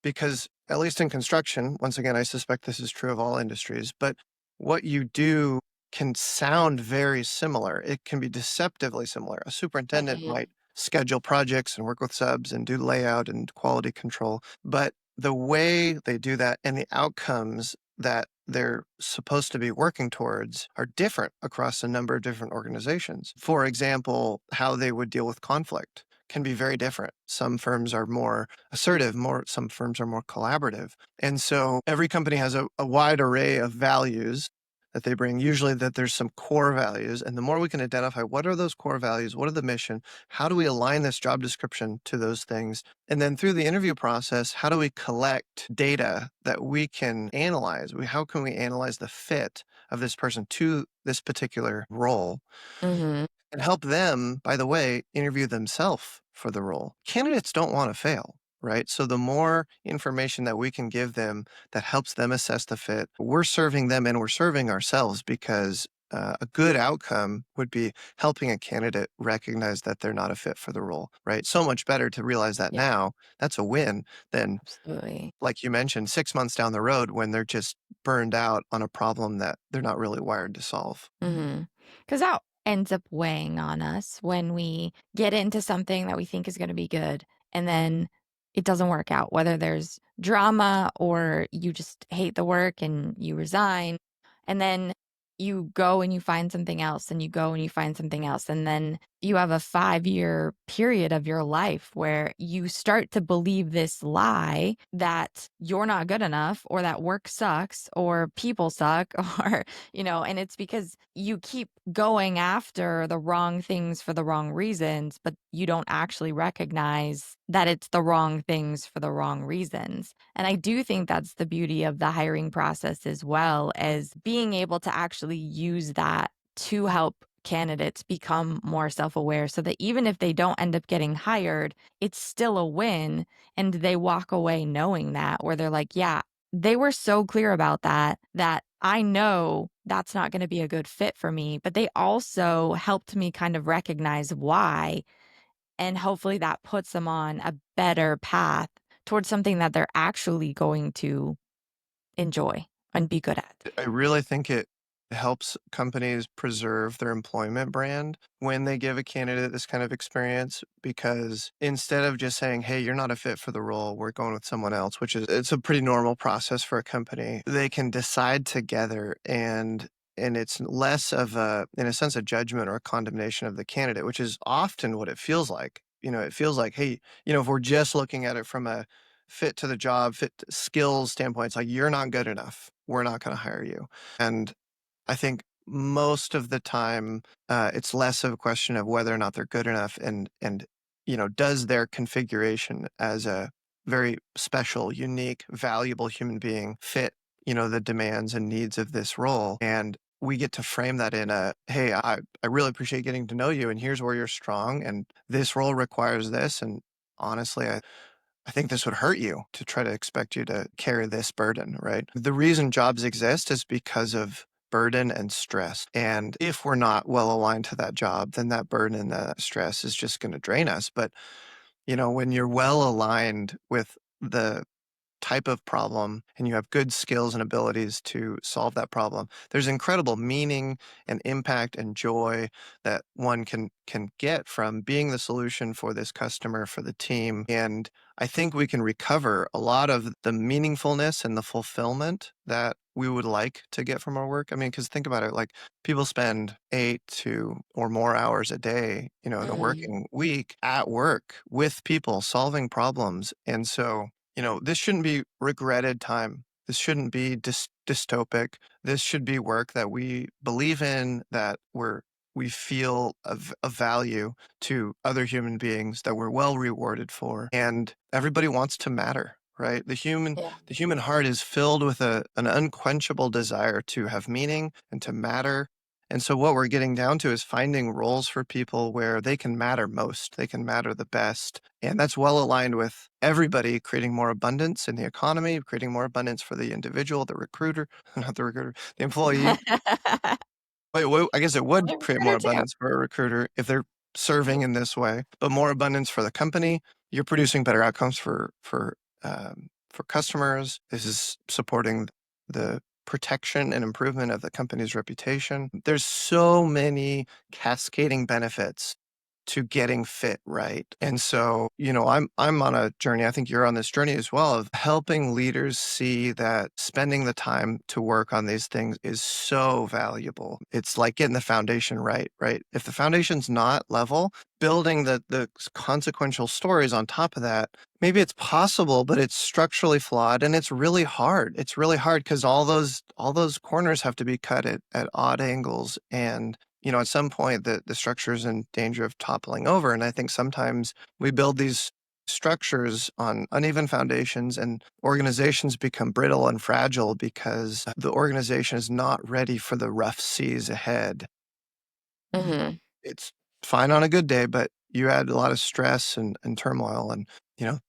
because at least in construction, once again, I suspect this is true of all industries, but what you do can sound very similar. It can be deceptively similar. A superintendent Mhm. might schedule projects and work with subs and do layout and quality control, but the way they do that and the outcomes that they're supposed to be working towards are different across a number of different organizations. For example, how they would deal with conflict can be very different. Some firms are more assertive, some firms are more collaborative. And so every company has a wide array of values that they bring, usually that there's some core values. And the more we can identify what are those core values, what are the mission, how do we align this job description to those things? And then through the interview process, how do we collect data that we can analyze? How can we analyze the fit of this person to this particular role? Mhm. And help them, by the way, interview themselves for the role. Candidates don't want to fail, right? So the more information that we can give them that helps them assess the fit, we're serving them and we're serving ourselves, because a good outcome would be helping a candidate recognize that they're not a fit for the role, right? So much better to realize that Yeah, now. That's a win than, absolutely. like you mentioned, 6 months down the road when they're just burned out on a problem that they're not really wired to solve. Because that ends up weighing on us when we get into something that we think is gonna be good, and then it doesn't work out, whether there's drama or you just hate the work and you resign, and then you go and you find something else, and you go and you find something else, and then you have a 5-year period of your life where you start to believe this lie that you're not good enough, or that work sucks, or people suck, or and it's because you keep going after the wrong things for the wrong reasons, but you don't actually recognize that it's the wrong things for the wrong reasons. And I do think that's the beauty of the hiring process, as well as being able to actually use that to help candidates become more self aware, so that even if they don't end up getting hired, it's still a win. And they walk away knowing that, where they're like, yeah, they were so clear about that, that I know that's not gonna be a good fit for me, but they also helped me kind of recognize why, and hopefully that puts them on a better path towards something that they're actually going to enjoy and be good at. I really think it It helps companies preserve their employment brand when they give a candidate this kind of experience because instead of just saying, "Hey, you're not a fit for the role, we're going with someone else," which is it's a pretty normal process for a company, they can decide together and it's less of a, in a sense, a judgment or a condemnation of the candidate, which is often what it feels like. It feels like, hey, if we're just looking at it from a fit to the job, fit skills standpoint, it's like you're not good enough. We're not going to hire you. And I think most of the time, it's less of a question of whether or not they're good enough and does their configuration as a very special, unique, valuable human being fit the demands and needs of this role. And we get to frame that in a, hey, I really appreciate getting to know you and here's where you're strong and this role requires this. And honestly, I think this would hurt you to try to expect you to carry this burden, right? The reason jobs exist is because of burden and stress. And if we're not well aligned to that job, then that burden and that stress is just going to drain us. But when you're well aligned with the type of problem and you have good skills and abilities to solve that problem, there's incredible meaning and impact and joy that one can get from being the solution for this customer, for the team. And I think we can recover a lot of the meaningfulness and the fulfillment that we would like to get from our work. I mean, because think about it, like people spend 8 or more hours a day in a Mm, working week at work with people solving problems. And so this shouldn't be regretted time. This shouldn't be dystopic. This should be work that we believe in, that we feel of value to other human beings, that we're well rewarded for. And everybody wants to matter, right? yeah. The human heart is filled with an unquenchable desire to have meaning and to matter. And so what we're getting down to is finding roles for people where they can matter most, they can matter the best. And that's well aligned with everybody creating more abundance in the economy, creating more abundance for the individual, the recruiter, not the recruiter, the employee. Wait, I guess it would The create more recruiter too. abundance for a recruiter if they're serving in this way, but more abundance for the company. You're producing better outcomes for customers. This is supporting the protection and improvement of the company's reputation. There's so many cascading benefits to getting fit right. And so I'm on a journey. I think you're on this journey as well of helping leaders see that spending the time to work on these things is so valuable. It's like getting the foundation right, right? If the foundation's not level, building the consequential stories on top of that, maybe it's possible, but it's structurally flawed and it's really hard. It's really hard because all those corners have to be cut at odd angles and at some point the structure is in danger of toppling over. And I think sometimes we build these structures on uneven foundations and organizations become brittle and fragile because the organization is not ready for the rough seas ahead. Mhm. It's fine on a good day, but you add a lot of stress and turmoil and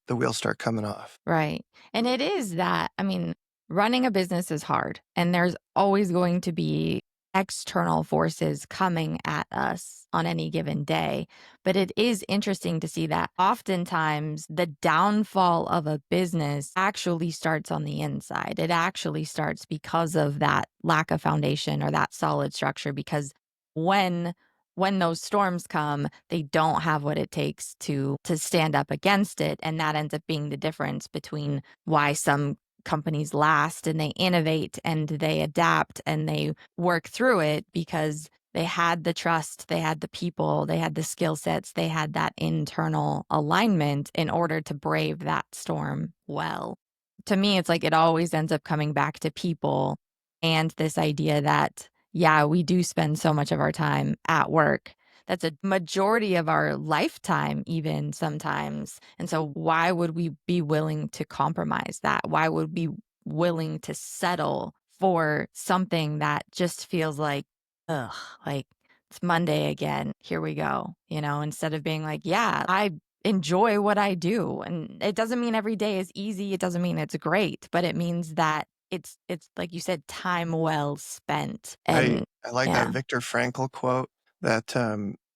the wheels start coming off. Right. And it is that, I mean, running a business is hard, and there's always going to be external forces coming at us on any given day. But it is interesting to see that oftentimes the downfall of a business actually starts on the inside. It actually starts because of that lack of foundation or that solid structure because when when those storms come, they don't have what it takes to stand up against it, and that ends up being the difference between why some companies last and they innovate and they adapt and they work through it because they had the trust, they had the people, they had the skill sets, they had that internal alignment in order to brave that storm well. To me, it's like it always ends up coming back to people and this idea that, yeah, we do spend so much of our time at work. That's a majority of our lifetime, even sometimes. And so, why would we be willing to compromise that? Why would we be willing to settle for something that just feels like, ugh, like it's Monday again. Here we go. Instead of being like, yeah, I enjoy what I do. And it doesn't mean every day is easy. It doesn't mean it's great, but it means that it's like you said, time well spent. I And I like that yeah. Viktor Frankl quote that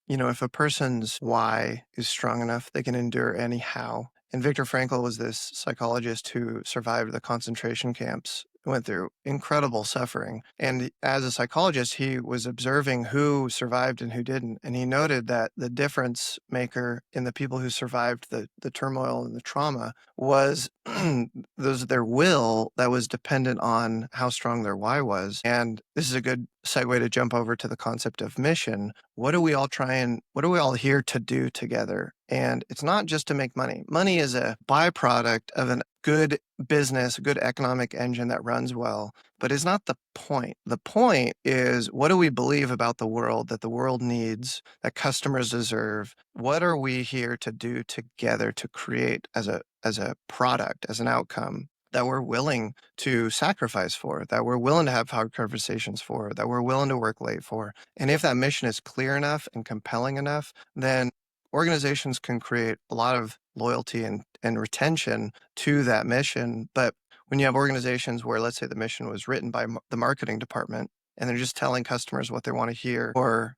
if a person's why is strong enough, they can endure any how. And Viktor Frankl was this psychologist who survived the concentration camps went through incredible suffering. And as a psychologist, he was observing who survived and who didn't. And he noted that the difference maker in the people who survived the turmoil and the trauma was their will that was dependent on how strong their why was. And this is a good segue to jump over to the concept of mission. What are we all here to do together? And it's not just to make money. Money is a byproduct of a good business, a good economic engine that runs well, but is not the point. The point is, what do we believe about the world that the world needs, that customers deserve? What are we here to do together to create as a product, as an outcome that we're willing to sacrifice for, that we're willing to have hard conversations for, that we're willing to work late for? And if that mission is clear enough and compelling enough, then organizations can create a lot of loyalty and retention to that mission. But when you have organizations where, let's say, the mission was written by the marketing department and they're just telling customers what they want to hear, or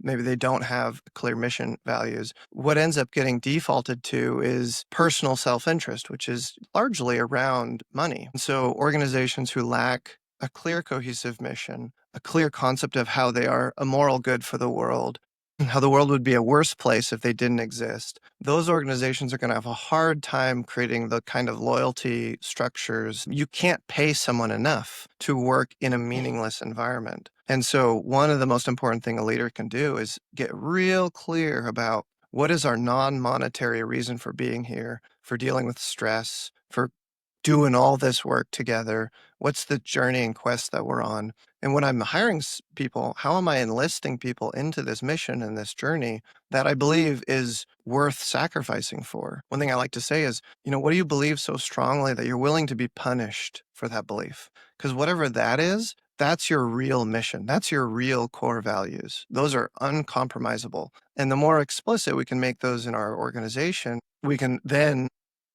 maybe they don't have clear mission values, what ends up getting defaulted to is personal self-interest, which is largely around money. And so organizations who lack a clear, cohesive mission, a clear concept of how they are a moral good for the world, how the world would be a worse place if they didn't exist, those organizations are going to have a hard time creating the kind of loyalty structures. You can't pay someone enough to work in a meaningless environment. And so one of the most important thing a leader can do is get real clear about what is our non-monetary reason for being here, for dealing with stress, for doing all this work together. What's the journey and quest that we're on? And when I'm hiring people, how am I enlisting people into this mission and this journey that I believe is worth sacrificing for? One thing I like to say is, what do you believe so strongly that you're willing to be punished for that belief? Because whatever that is, that's your real mission. That's your real core values. Those are uncompromisable. And the more explicit we can make those in our organization, we can then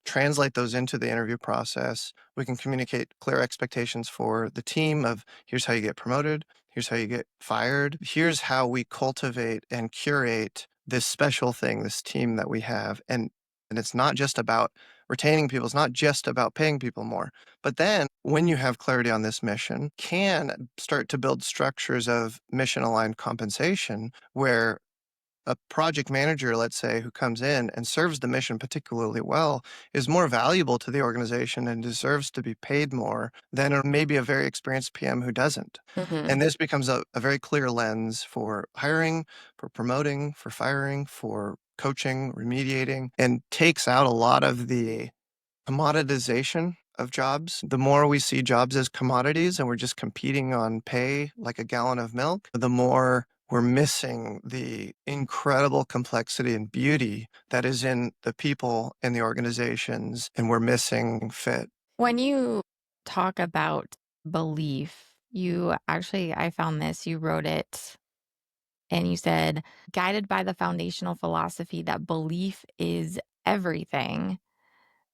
translate those into the interview process. We can communicate clear expectations for the team of here's how you get promoted, here's how you get fired, here's how we cultivate and curate this special thing, this team that we have. And it's not just about retaining people, it's not just about paying people more. But then when you have clarity on this mission, can start to build structures of mission aligned compensation where a project manager, let's say, who comes in and serves the mission particularly well is more valuable to the organization and deserves to be paid more than maybe a very experienced PM who doesn't. Mhm. And this becomes a very clear lens for hiring, for promoting, for firing, for coaching, remediating, and takes out a lot of the commoditization of jobs. The more we see jobs as commodities and we're just competing on pay like a gallon of milk, the more we're missing the incredible complexity and beauty that is in the people and the organizations, and we're missing fit. When you talk about belief, I found this, you wrote it and you said, guided by the foundational philosophy that belief is everything.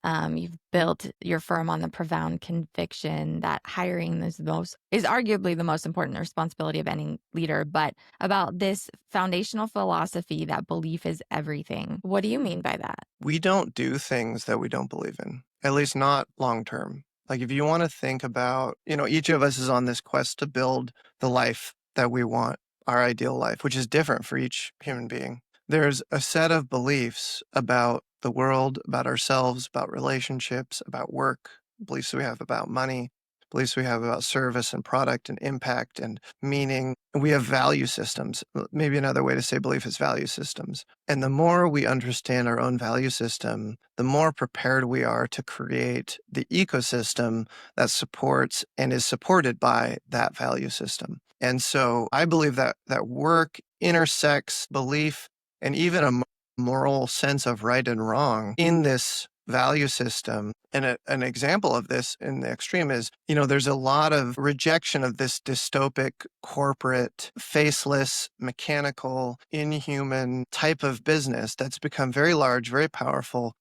You've built your firm on the profound conviction that hiring is arguably the most important responsibility of any leader, but about this foundational philosophy that belief is everything. What do you mean by that? We don't do things that we don't believe in, at least not long term. Like if you want to think about, each of us is on this quest to build the life that we want, our ideal life, which is different for each human being. There's a set of beliefs about the world, about ourselves, about relationships, about work, beliefs we have about money, beliefs we have about service and product and impact and meaning. We have value systems. Maybe another way to say belief is value systems. And the more we understand our own value system, the more prepared we are to create the ecosystem that supports and is supported by that value system. And so I believe that work intersects belief and even a moral sense of right and wrong in this value system. And an example of this in the extreme is, there's a lot of rejection of this dystopic, corporate, faceless, mechanical, inhuman type of business that's become very large, very powerful,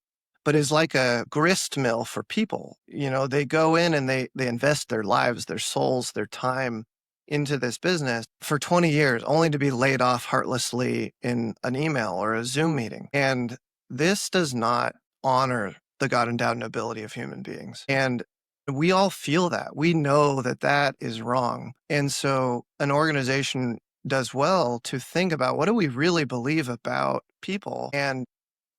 but is like a grist mill for people. They go in and they invest their lives, their souls, their time into this business for 20 years, only to be laid off heartlessly in an email or a Zoom meeting. And this does not honor the God endowed nobility of human beings. And We all feel that. We know that that is wrong. And so an organization does well to think about, what do we really believe about people? And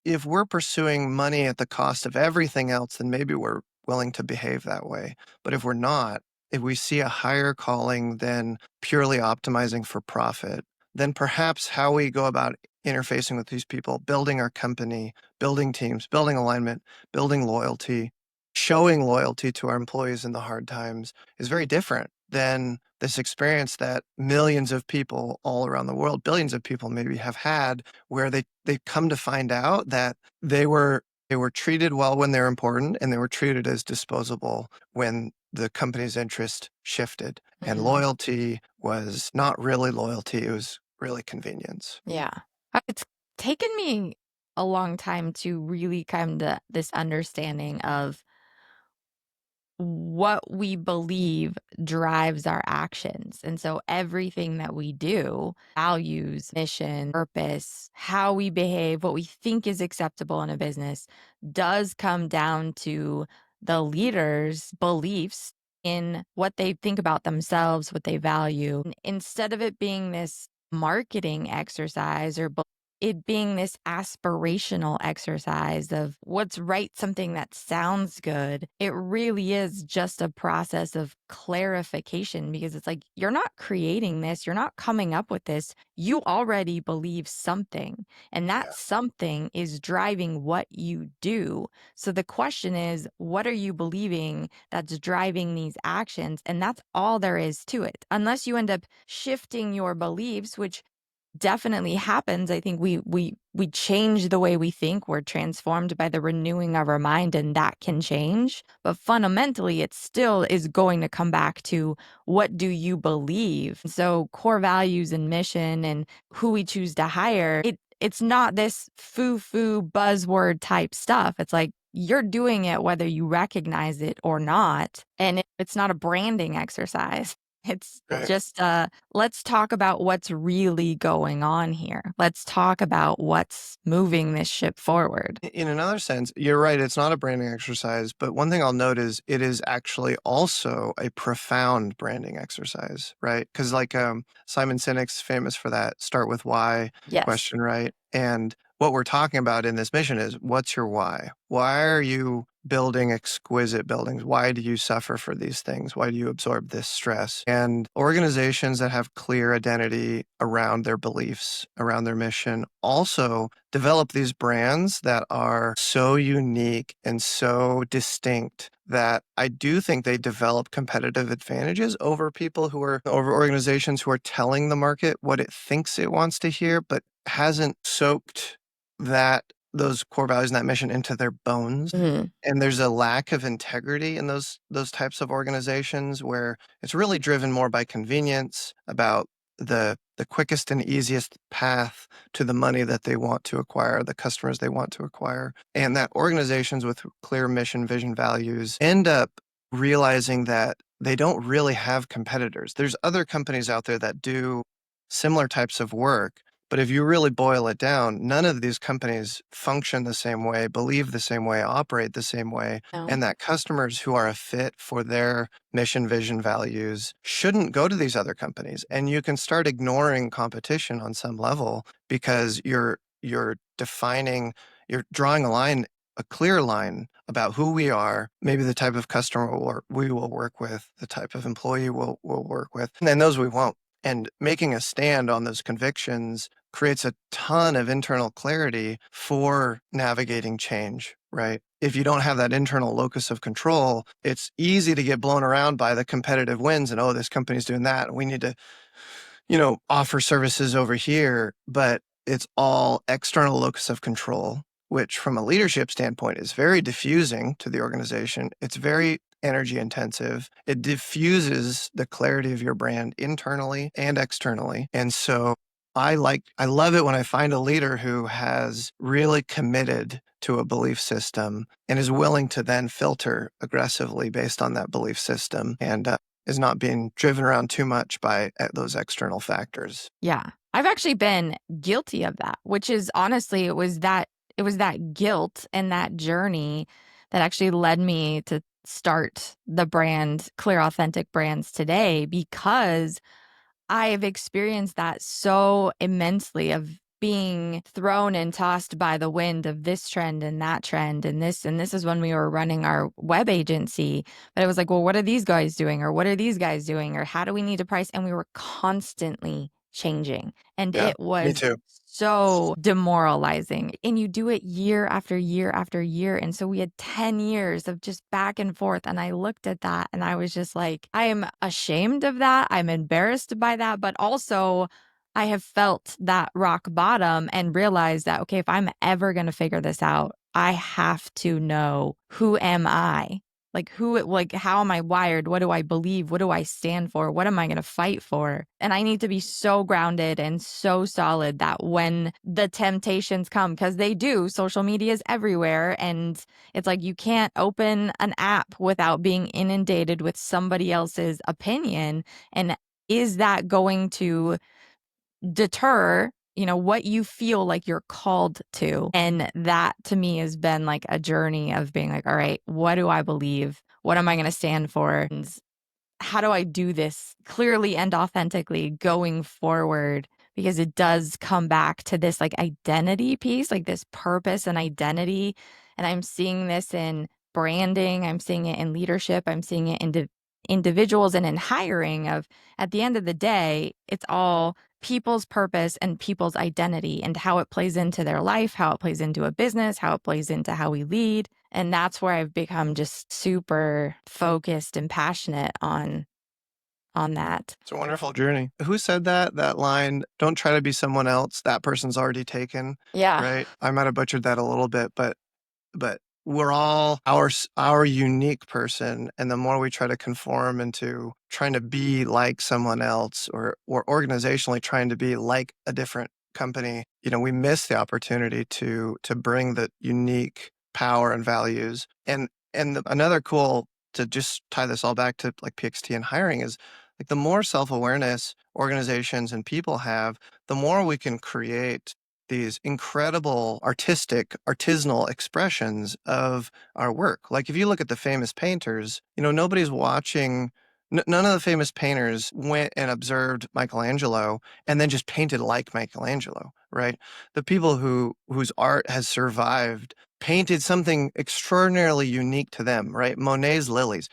if we're pursuing money at the cost of everything else, then maybe we're willing to behave that way. But if we're not, if we see a higher calling than purely optimizing for profit, then perhaps how we go about interfacing with these people, building our company, building teams, building alignment, building loyalty, showing loyalty to our employees in the hard times is very different than this experience that millions of people all around the world, billions of people maybe, have had, where they come to find out that they were treated well when they're important, and they were treated as disposable when the company's interest shifted. And Mhm. loyalty was not really loyalty, it was really convenience. Yeah. It's taken me a long time to really come to this understanding of what we believe drives our actions. And so everything that we do, values, mission, purpose, how we behave, what we think is acceptable in a business, does come down to the leader's beliefs in what they think about themselves, what they value. And instead of it being this marketing exercise or it being this aspirational exercise of what's right, something that sounds good, it really is just a process of clarification, because it's like you're not creating this, you're not coming up with this. You already believe something, and that Yeah. something is driving what you do. So the question is, what are you believing that's driving these actions? And that's all there is to it. Unless you end up shifting your beliefs, which definitely happens. I think we change the way we think. We're transformed by the renewing of our mind, and that can change. But fundamentally, it still is going to come back to, what do you believe? So core values and mission and who we choose to hire, it's not this foo-foo buzzword type stuff. It's like you're doing it whether you recognize it or not. And it's not a branding exercise. It's Right. just let's talk about what's really going on here. Let's talk about what's moving this ship forward. In another sense, you're right, it's not a branding exercise, but one thing I'll note is it is actually also a profound branding exercise, right? Because Simon Sinek's famous for that start with why Yes. question, right? And what we're talking about in this mission is, what's your why? Why are you building exquisite buildings? Why do you suffer for these things? Why do you absorb this stress? And organizations that have clear identity around their beliefs, around their mission, also develop these brands that are so unique and so distinct that I do think they develop competitive advantages over over organizations who are telling the market what it thinks it wants to hear, but hasn't soaked those core values and that mission into their bones. Mhm. And there's a lack of integrity in those types of organizations, where it's really driven more by convenience, about the quickest and easiest path to the money that they want to acquire, the customers they want to acquire. And that organizations with clear mission, vision, values end up realizing that they don't really have competitors. There's other companies out there that do similar types of work, but if you really boil it down, none of these companies function the same way, believe the same way, operate the same way, No. and that customers who are a fit for their mission, vision, values shouldn't go to these other companies. And you can start ignoring competition on some level, because you're drawing a clear line about who we are, maybe the type of customer we will work with, the type of employee we'll work with, and then those we won't. And making a stand on those convictions creates a ton of internal clarity for navigating change, right? If you don't have that internal locus of control, it's easy to get blown around by the competitive winds and, oh, this company's doing that, and we need to, offer services over here. But it's all external locus of control, which from a leadership standpoint is very diffusing to the organization. It's very energy intensive. It diffuses the clarity of your brand internally and externally. And so I love it when I find a leader who has really committed to a belief system and is willing to then filter aggressively based on that belief system, and is not being driven around too much by those external factors. Yeah. I've actually been guilty of that, which is honestly, it was that guilt and that journey that actually led me to start the brand, Clear Authentic Brands today, because I've experienced that so immensely of being thrown and tossed by the wind of this trend and that trend and this is when we were running our web agency. But it was like, well, what are these guys doing, or what are these guys doing, or how do we need to price? And we were constantly changing, and Yeah, it me was too. so demoralizing. And you do it year after year after year. And so we had 10 years of just back and forth. And I looked at that and I was just like, I am ashamed of that. I'm embarrassed by that. But also, I have felt that rock bottom and realized that, okay, if I'm ever going to figure this out, I have to know, who am I? Like, how am I wired? What do I believe? What do I stand for? What am I going to fight for? And I need to be so grounded and so solid that when the temptations come, because they do, social media is everywhere. And it's like, you can't open an app without being inundated with somebody else's opinion. And is that going to deter, what you feel like you're called to? And that to me has been like a journey of being like, all right, what do I believe? What am I going to stand for? And how do I do this clearly and authentically going forward? Because it does come back to this like identity piece, like this purpose and identity. And I'm seeing this in branding, I'm seeing it in leadership, I'm seeing it in individuals and in hiring. Of at the end of the day, it's all people's purpose and people's identity and how it plays into their life, how it plays into a business, how it plays into how we lead. And that's where I've become just super focused and passionate on that. It's a wonderful journey. Who said that? That line, "Don't try to be someone else. That person's already taken," Yeah. right? I might have butchered that a little bit, but we're all our unique person, and the more we try to conform into trying to be like someone else, or organizationally trying to be like a different company, we miss the opportunity to bring the unique power and values. And another cool, to just tie this all back to like PXT and hiring, is like the more self-awareness organizations and people have, the more we can create these incredible artisanal expressions of our work. Like if you look at the famous painters, nobody's watching. None of the famous painters went and observed Michelangelo and then just painted like Michelangelo, right? The people whose art has survived painted something extraordinarily unique to them, right? Monet's lilies,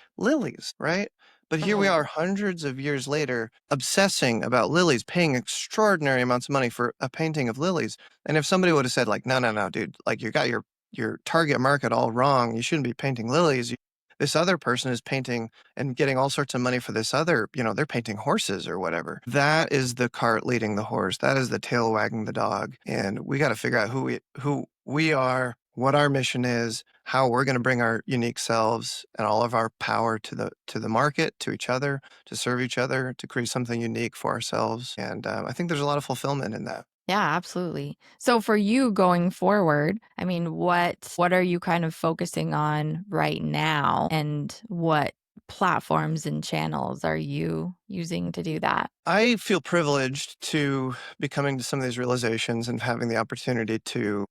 right? But here we Mhm. are hundreds of years later obsessing about lilies, paying extraordinary amounts of money for a painting of lilies. And if somebody would have said like, no, no, no, dude, like you got your target market all wrong. You shouldn't be painting lilies. This other person is painting and getting all sorts of money for this other, they're painting horses or whatever. That is the cart leading the horse. That is the tail wagging the dog. And we got to figure out who we are, what our mission is, how we're going to bring our unique selves and all of our power to the market, to each other, to serve each other, to create something unique for ourselves. And I think there's a lot of fulfillment in that. Yeah, absolutely. So for you going forward, I mean, what are you kind of focusing on right now, and what platforms and channels are you using to do that? I feel privileged to be coming to some of these realizations and having the opportunity to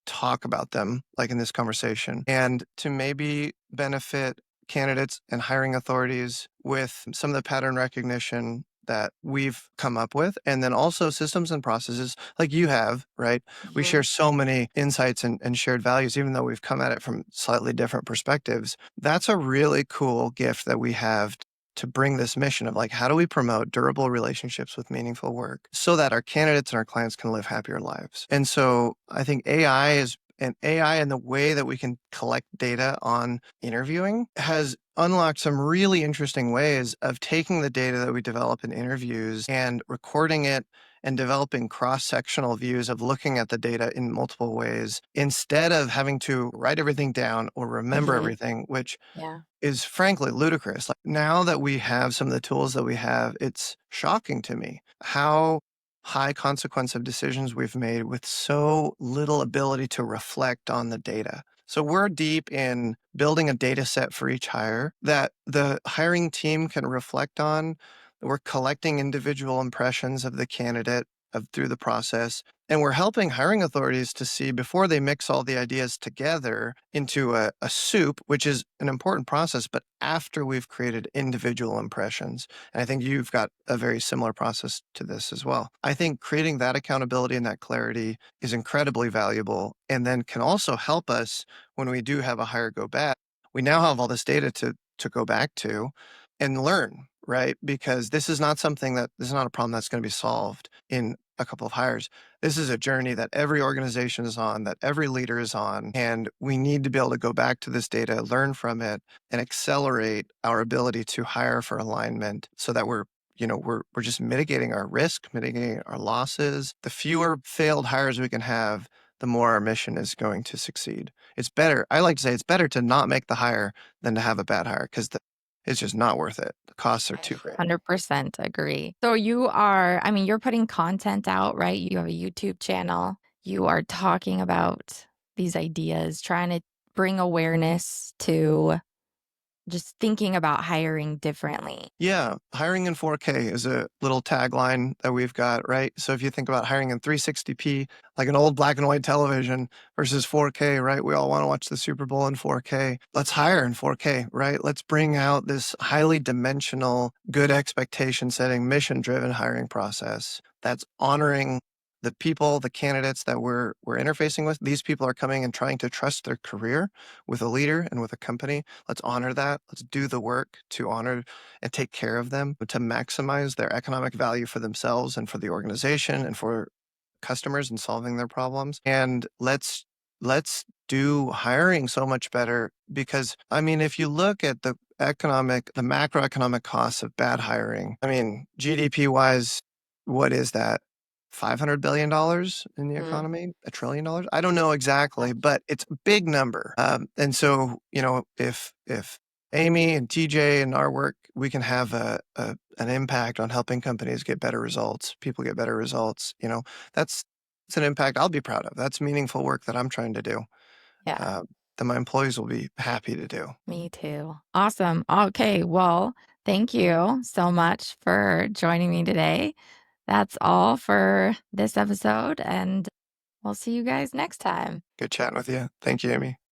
talk about them, like in this conversation, and to maybe benefit candidates and hiring authorities with some of the pattern recognition that we've come up with, and then also systems and processes like you have, right? We share Mhm. so many insights and shared values, even though we've come at it from slightly different perspectives. That's a really cool gift that we have to bring this mission of like, how do we promote durable relationships with meaningful work so that our candidates and our clients can live happier lives? And so I think AI and the way that we can collect data on interviewing has unlocked some really interesting ways of taking the data that we develop in interviews and recording it and developing cross-sectional views of looking at the data in multiple ways instead of having to write everything down or remember Mhm. everything, which Yeah. is frankly ludicrous. Like now that we have some of the tools that we have, it's shocking to me how high consequence of decisions we've made with so little ability to reflect on the data. So we're deep in building a data set for each hire that the hiring team can reflect on. We're collecting individual impressions of the candidate through the process. And we're helping hiring authorities to see before they mix all the ideas together into a soup, which is an important process, but after we've created individual impressions. And I think you've got a very similar process to this as well. I think creating that accountability and that clarity is incredibly valuable and then can also help us when we do have a hire go bad. We now have all this data to go back to and learn, right? Because this is not a problem that's going to be solved in a couple of hires. This is a journey that every organization is on, that every leader is on. And we need to be able to go back to this data, learn from it, and accelerate our ability to hire for alignment so that we're just mitigating our risk, mitigating our losses. The fewer failed hires we can have, the more our mission is going to succeed. It's better. I like to say it's better to not make the hire than to have a bad hire because it's just not worth it. The costs are I too great. 100% agree. So you are, I mean, you're putting content out, right? You have a YouTube channel. You are talking about these ideas, trying to bring awareness to just thinking about hiring differently. Yeah, hiring in 4K is a little tagline that we've got, right? So if you think about hiring in 360p, like an old black and white television versus 4K, right? We all want to watch the Super Bowl in 4K. Let's hire in 4K, right? Let's bring out this highly dimensional, good expectation setting, mission driven hiring process that's honoring the people, the candidates that we're interfacing with. These people are coming and trying to trust their career with a leader and with a company. Let's honor that. Let's do the work to honor and take care of them to maximize their economic value for themselves and for the organization and for customers and solving their problems. And let's do hiring so much better because I mean, if you look at the macroeconomic costs of bad hiring, I mean, GDP wise, what is that? $500 billion in the Mm, economy, $1 trillion. I don't know exactly, but it's a big number. And so, if Amy and TJ and our work, we can have an impact on helping companies get better results, people get better results. That's it's an impact I'll be proud of. That's meaningful work that I'm trying to do. yeah, Uh, that my employees will be happy to do. me too. Awesome. Okay. Well, thank you so much for joining me today. That's all for this episode, and we'll see you guys next time. Good chatting with you. Thank you, Amy.